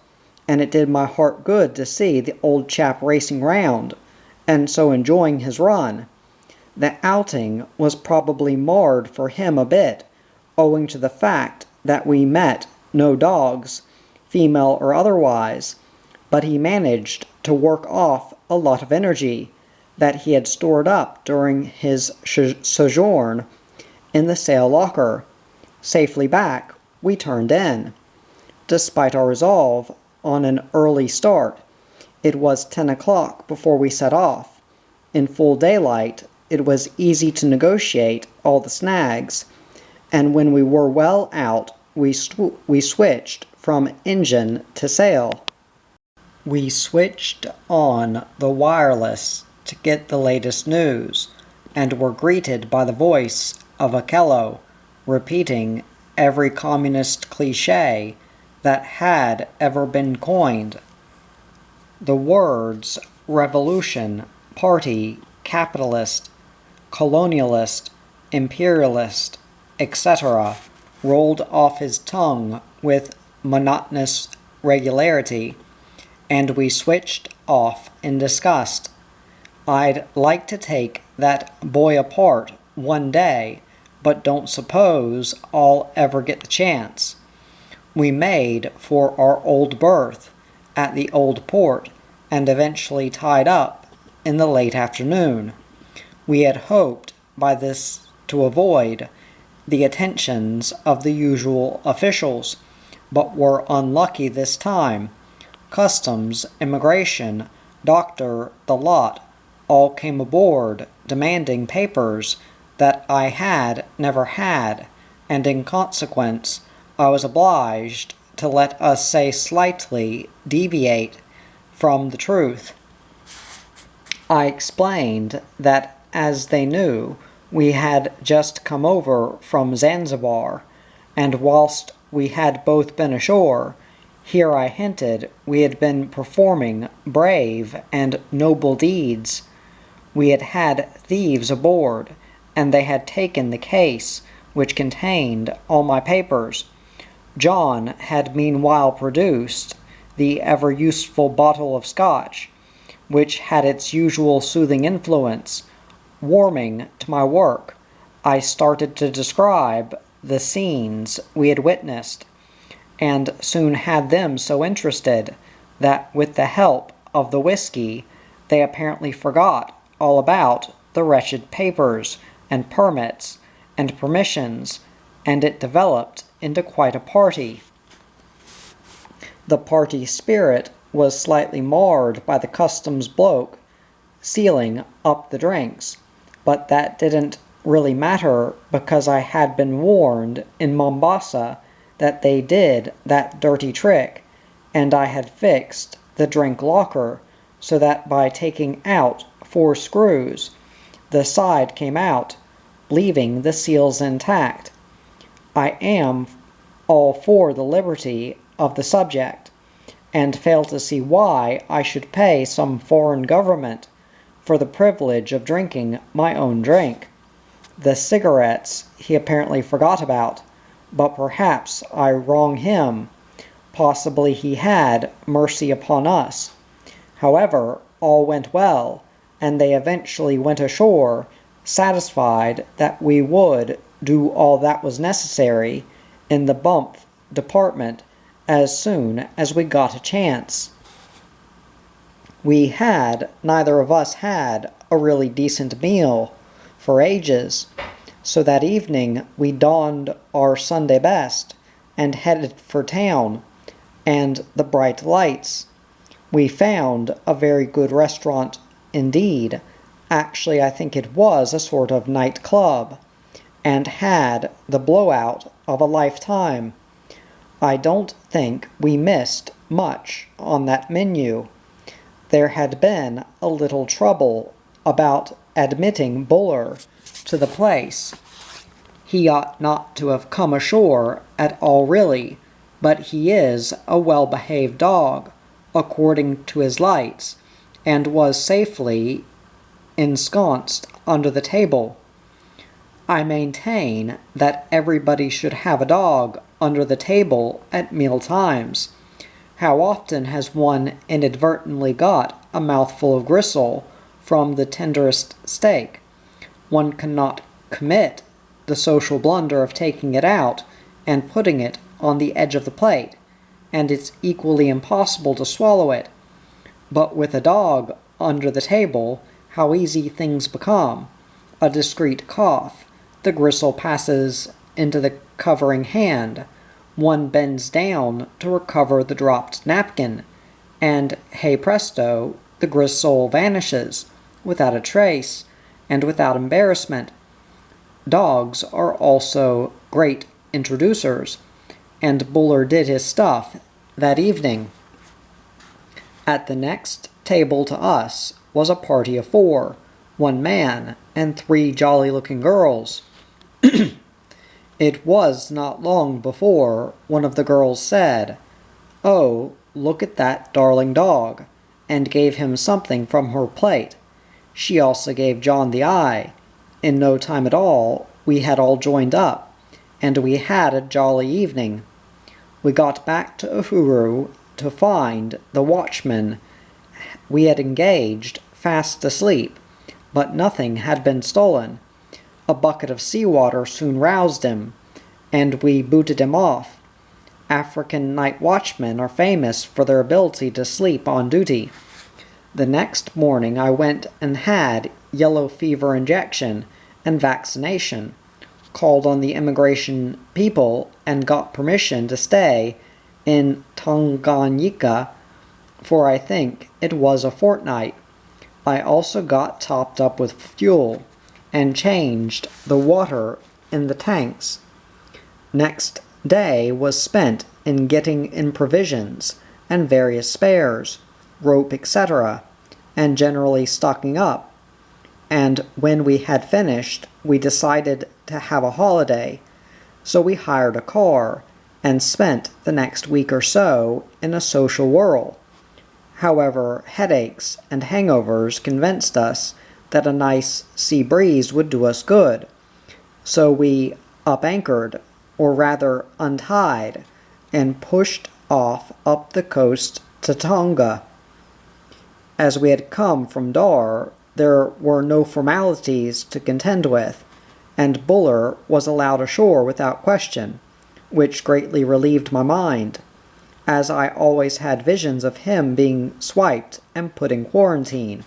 and it did my heart good to see the old chap racing round, and so enjoying his run. The outing was probably marred for him a bit, owing to the fact that we met no dogs, female or otherwise, but he managed to work off a lot of energy that he had stored up during his sojourn in the sail locker. Safely back, we turned in. Despite our resolve on an early start, it was 10 o'clock before we set off. In full daylight, it was easy to negotiate all the snags, and when we were well out, we switched from engine to sail. We switched on the wireless to get the latest news, and were greeted by the voice of Okello, repeating every communist cliché that had ever been coined. The words revolution, party, capitalist, colonialist, imperialist, etc. rolled off his tongue with monotonous regularity, and we switched off in disgust. I'd like to take that boy apart one day, but don't suppose I'll ever get the chance. We made for our old berth at the old port, and eventually tied up in the late afternoon. We had hoped by this to avoid the attentions of the usual officials, but were unlucky this time. Customs, immigration, doctor, the lot, all came aboard demanding papers that I had never had, and in consequence I was obliged to let us say slightly deviate from the truth. I explained that as they knew, we had just come over from Zanzibar, and whilst we had both been ashore, here I hinted we had been performing brave and noble deeds. We had had thieves aboard, and they had taken the case which contained all my papers. John had meanwhile produced the ever-useful bottle of Scotch, which had its usual soothing influence. Warming to my work, I started to describe the scenes we had witnessed, and soon had them so interested that with the help of the whiskey they apparently forgot all about the wretched papers and permits and permissions, and it developed into quite a party. The party spirit was slightly marred by the customs bloke sealing up the drinks, but that didn't really matter because I had been warned in Mombasa that they did that dirty trick, and I had fixed the drink locker so that by taking out 4 screws, the side came out, leaving the seals intact. I am all for the liberty of the subject, and fail to see why I should pay some foreign government for the privilege of drinking my own drink. The cigarettes he apparently forgot about, but perhaps I wrong him. Possibly he had mercy upon us. However, all went well, and they eventually went ashore, satisfied that we would do all that was necessary in the bump department as soon as we got a chance. We had, neither of us had, a really decent meal for ages, so that evening we donned our Sunday best and headed for town and the bright lights. We found a very good restaurant indeed. Actually, I think it was a sort of nightclub, and had the blowout of a lifetime. I don't think we missed much on that menu. There had been a little trouble about admitting Buller to the place. He ought not to have come ashore at all really, but he is a well-behaved dog, according to his lights, and was safely ensconced under the table. I maintain that everybody should have a dog under the table at meal times. How often has one inadvertently got a mouthful of gristle from the tenderest steak? One cannot commit the social blunder of taking it out and putting it on the edge of the plate, and it's equally impossible to swallow it. But with a dog under the table, how easy things become. A discreet cough, the gristle passes into the covering hand, one bends down to recover the dropped napkin, and, hey presto, the gristle vanishes, without a trace, and without embarrassment. Dogs are also great introducers, and Buller did his stuff that evening. At the next table to us was a party of 4, 1 man, and 3 jolly-looking girls. It was not long before one of the girls said, "Oh, look at that darling dog," and gave him something from her plate. She also gave John the eye. In no time at all, we had all joined up, and we had a jolly evening. We got back to Uhuru to find the watchman we had engaged fast asleep, but nothing had been stolen. A bucket of seawater soon roused him, and we booted him off. African night watchmen are famous for their ability to sleep on duty. The next morning I went and had yellow fever injection and vaccination, called on the immigration people, and got permission to stay in Tanganyika for I think it was a fortnight. I also got topped up with fuel, and changed the water in the tanks. Next day was spent in getting in provisions and various spares, rope, etc., and generally stocking up. And when we had finished, we decided to have a holiday, so we hired a car and spent the next week or so in a social whirl. However, headaches and hangovers convinced us that a nice sea breeze would do us good, so we up-anchored, or rather untied, and pushed off up the coast to Tonga. As we had come from Dar, there were no formalities to contend with, and Buller was allowed ashore without question, which greatly relieved my mind, as I always had visions of him being swiped and put in quarantine.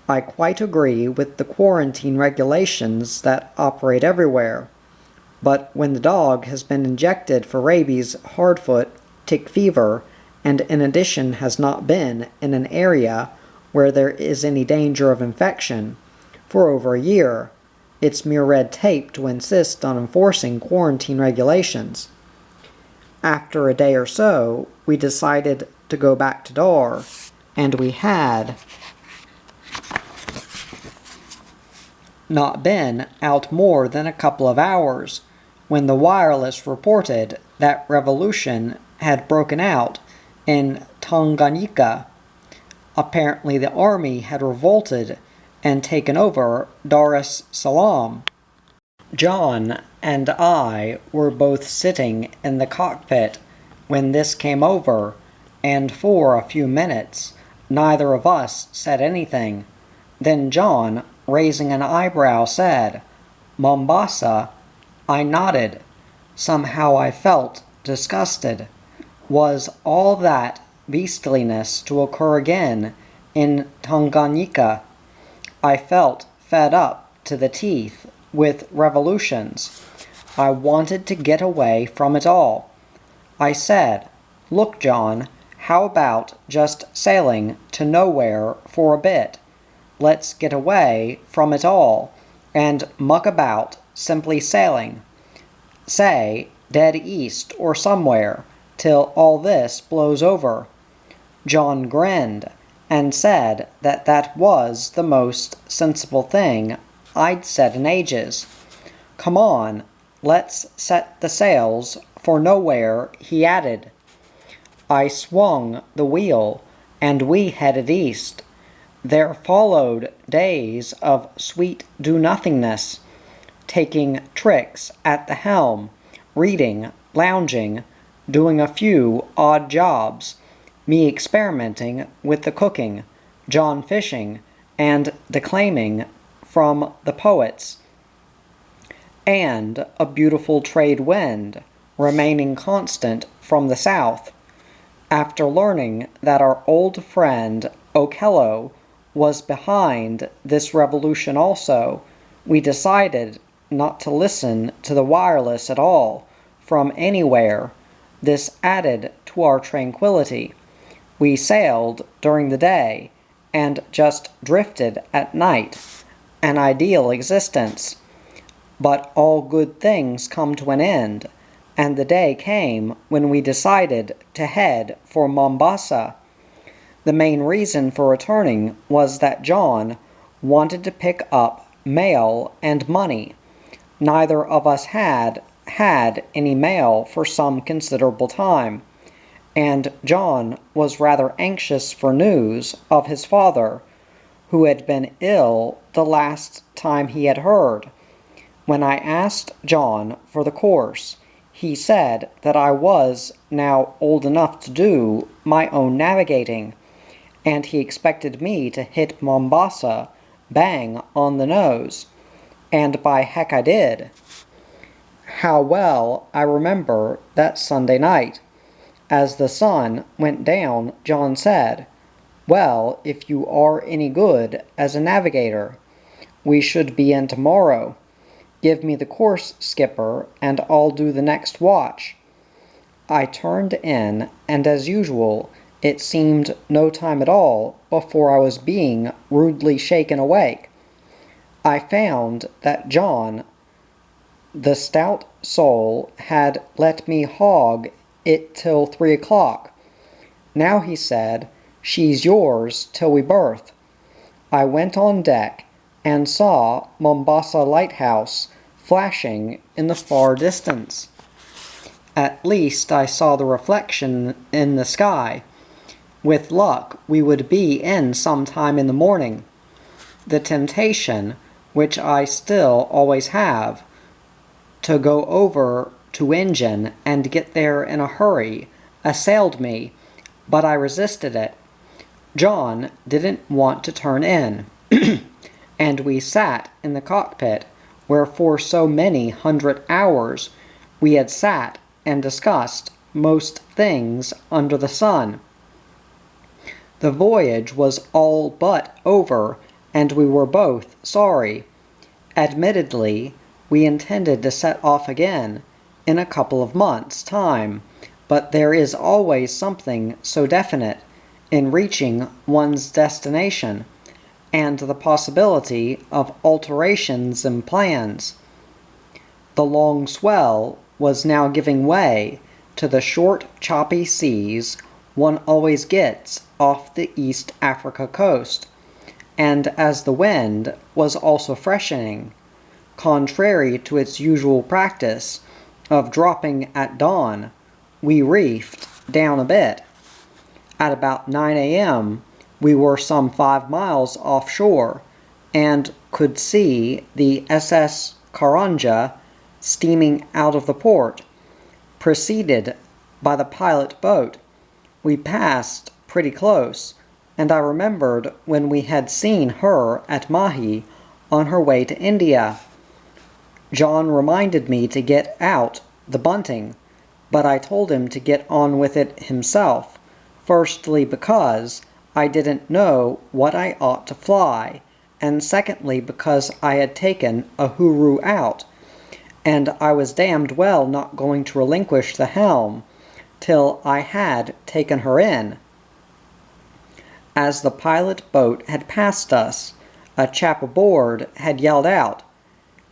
I quite agree with the quarantine regulations that operate everywhere, but when the dog has been injected for rabies, hardfoot, tick fever, and in addition has not been in an area where there is any danger of infection for over a year, it's mere red tape to insist on enforcing quarantine regulations. After a day or so, we decided to go back to Dar, and we had not been out more than a couple of hours when the wireless reported that revolution had broken out in Tanganyika. Apparently the army had revolted and taken over Dar es Salaam. John and I were both sitting in the cockpit when this came over, and for a few minutes neither of us said anything. Then John, raising an eyebrow, said, "Mombasa." I nodded. Somehow I felt disgusted. Was all that beastliness to occur again in Tanganyika? I felt fed up to the teeth with revolutions. I wanted to get away from it all. I said, "Look, John, how about just sailing to nowhere for a bit? Let's get away from it all and muck about simply sailing. Say, dead east or somewhere, till all this blows over." John grinned and said that that was the most sensible thing I'd said in ages. "Come on, let's set the sails for nowhere," he added. I swung the wheel, and we headed east. There followed days of sweet do-nothingness, taking tricks at the helm, reading, lounging, doing a few odd jobs, me experimenting with the cooking, John fishing, and declaiming from the poets, and a beautiful trade wind remaining constant from the south. After learning that our old friend Okello was behind this revolution also, we decided not to listen to the wireless at all from anywhere. This added to our tranquility. We sailed during the day and just drifted at night, an ideal existence. But all good things come to an end, and the day came when we decided to head for Mombasa. The main reason for returning was that John wanted to pick up mail and money. Neither of us had any mail for some considerable time, and John was rather anxious for news of his father, who had been ill the last time he had heard. When I asked John for the course, he said that I was now old enough to do my own navigating, and he expected me to hit Mombasa bang on the nose. And by heck I did. How well I remember that Sunday night. As the sun went down, John said, "Well, if you are any good as a navigator, we should be in tomorrow. Give me the course, skipper, and I'll do the next watch." I turned in, and as usual, it seemed no time at all before I was being rudely shaken awake. I found that John, the stout soul, had let me hog it till 3 o'clock. Now, he said, she's yours till we berth. I went on deck and saw Mombasa Lighthouse flashing in the far distance. At least I saw the reflection in the sky. With luck, we would be in some time in the morning. The temptation, which I still always have, to go over to Engine and get there in a hurry, assailed me, but I resisted it. John didn't want to turn in, and we sat in the cockpit, where for so many 100 hours we had sat and discussed most things under the sun. The voyage was all but over, and we were both sorry. Admittedly, we intended to set off again in a couple of months' time, but there is always something so definite in reaching one's destination, and the possibility of alterations in plans. The long swell was now giving way to the short, choppy seas one always gets off the East Africa coast, and as the wind was also freshening, contrary to its usual practice of dropping at dawn, we reefed down a bit. At about 9 a.m., we were some 5 miles offshore, and could see the SS Karanja steaming out of the port, preceded by the pilot boat. We passed pretty close, and I remembered when we had seen her at Mahi on her way to India. John reminded me to get out the bunting, but I told him to get on with it himself, firstly because I didn't know what I ought to fly, and secondly because I had taken a hooroo out, and I was damned well not going to relinquish the helm till I had taken her in. As the pilot boat had passed us, a chap aboard had yelled out,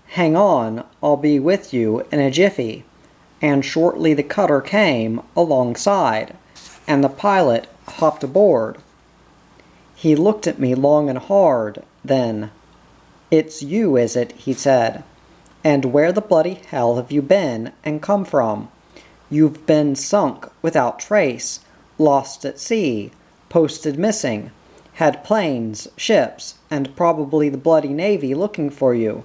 "Hang on, I'll be with you in a jiffy," and shortly the cutter came alongside, and the pilot hopped aboard. He looked at me long and hard, then. "It's you, is it?" he said. "And where the bloody hell have you been and come from? You've been sunk without trace, lost at sea, posted missing, had planes, ships, and probably the bloody Navy looking for you.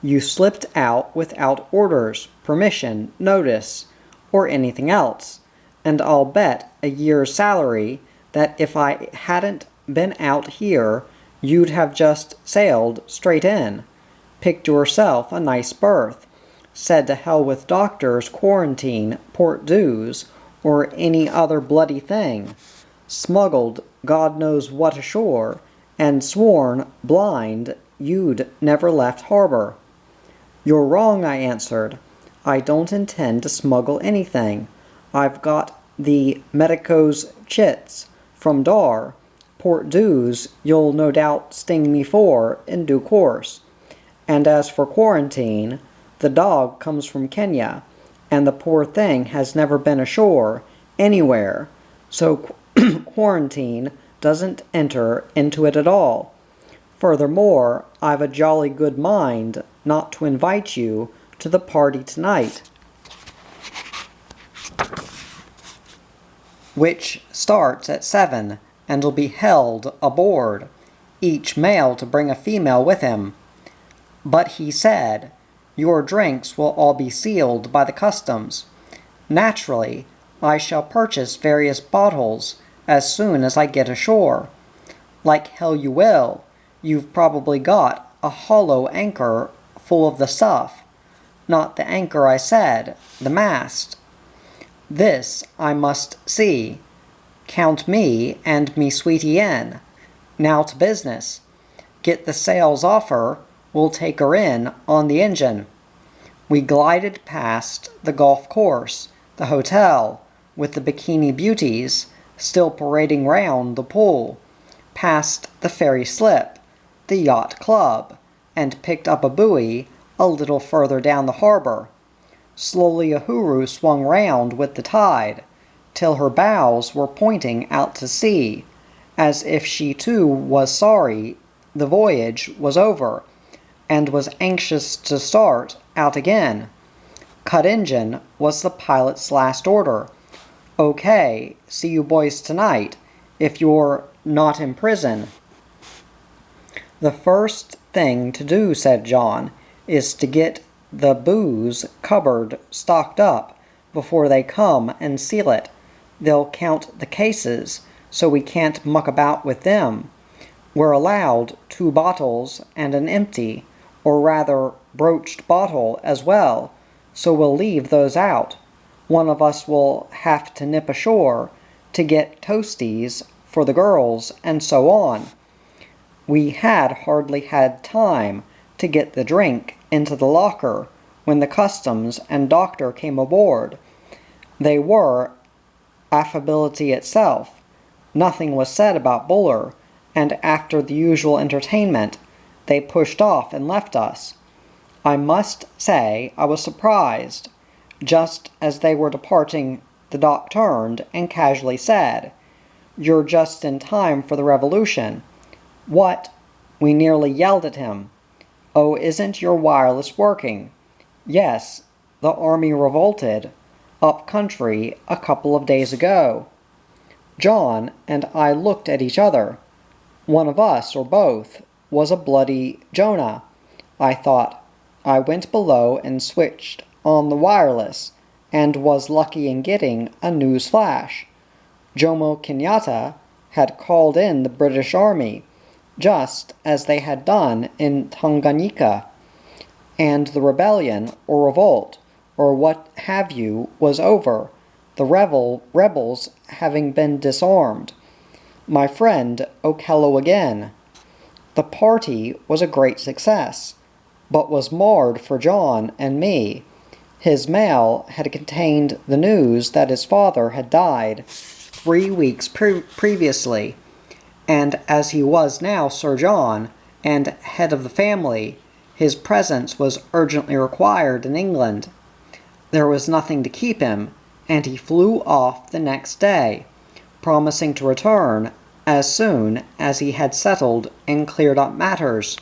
You slipped out without orders, permission, notice, or anything else, and I'll bet a year's salary that if I hadn't been out here, you'd have just sailed straight in, picked yourself a nice berth, said to hell with doctors, quarantine, port dues, or any other bloody thing, smuggled God knows what ashore, and sworn blind you'd never left harbor." "You're wrong," I answered. "I don't intend to smuggle anything. I've got the medicos chits from Dar. Port dues you'll no doubt sting me for in due course. And as for quarantine, the dog comes from Kenya, and the poor thing has never been ashore anywhere, so quarantine doesn't enter into it at all. Furthermore, I've a jolly good mind not to invite you to the party tonight, which starts at 7 and'll be held aboard, each male to bring a female with him. But he said, your drinks will all be sealed by the customs. Naturally, I shall purchase various bottles as soon as I get ashore. Like hell you will. You've probably got a hollow anchor full of the stuff. Not the anchor, I said, the mast. This I must see. Count me and me sweetie in. Now to business. Get the sails off her. We'll take her in on the engine." We glided past the golf course, the hotel, with the bikini beauties still parading round the pool, past the ferry slip, the yacht club, and picked up a buoy a little further down the harbor. slowly Uhuru swung round with the tide, till her bows were pointing out to sea, as if she too was sorry the voyage was over, and was anxious to start out again. "Cut engine" was the pilot's last order. "Okay, see you boys tonight, if you're not in prison." "The first thing to do," said John, "is to get the booze cupboard stocked up before they come and seal it. They'll count the cases, so we can't muck about with them. We're allowed 2 bottles and an empty, or rather broached bottle as well, so we'll leave those out. One of us will have to nip ashore to get toasties for the girls, and so on." We had hardly had time to get the drink into the locker when the customs and doctor came aboard. They were affability itself. Nothing was said about Buller, and after the usual entertainment, they pushed off and left us. I must say I was surprised. Just as they were departing, the doc turned and casually said, "You're just in time for the revolution." "What?" we nearly yelled at him. "Oh, isn't your wireless working?" "Yes, the army revolted up country a couple of days ago." John and I looked at each other. One of us, or both, was a bloody Jonah, I thought. I went below and switched on the wireless, and was lucky in getting a news flash. Jomo Kenyatta had called in the British Army, just as they had done in Tanganyika, and the rebellion, or revolt, or what have you, was over, the rebels having been disarmed. My friend Okello again. The party was a great success, but was marred for John and me. His mail had contained the news that his father had died 3 weeks previously, and as he was now Sir John, and head of the family, his presence was urgently required in England. There was nothing to keep him, and he flew off the next day, promising to return as soon as he had settled and cleared up matters.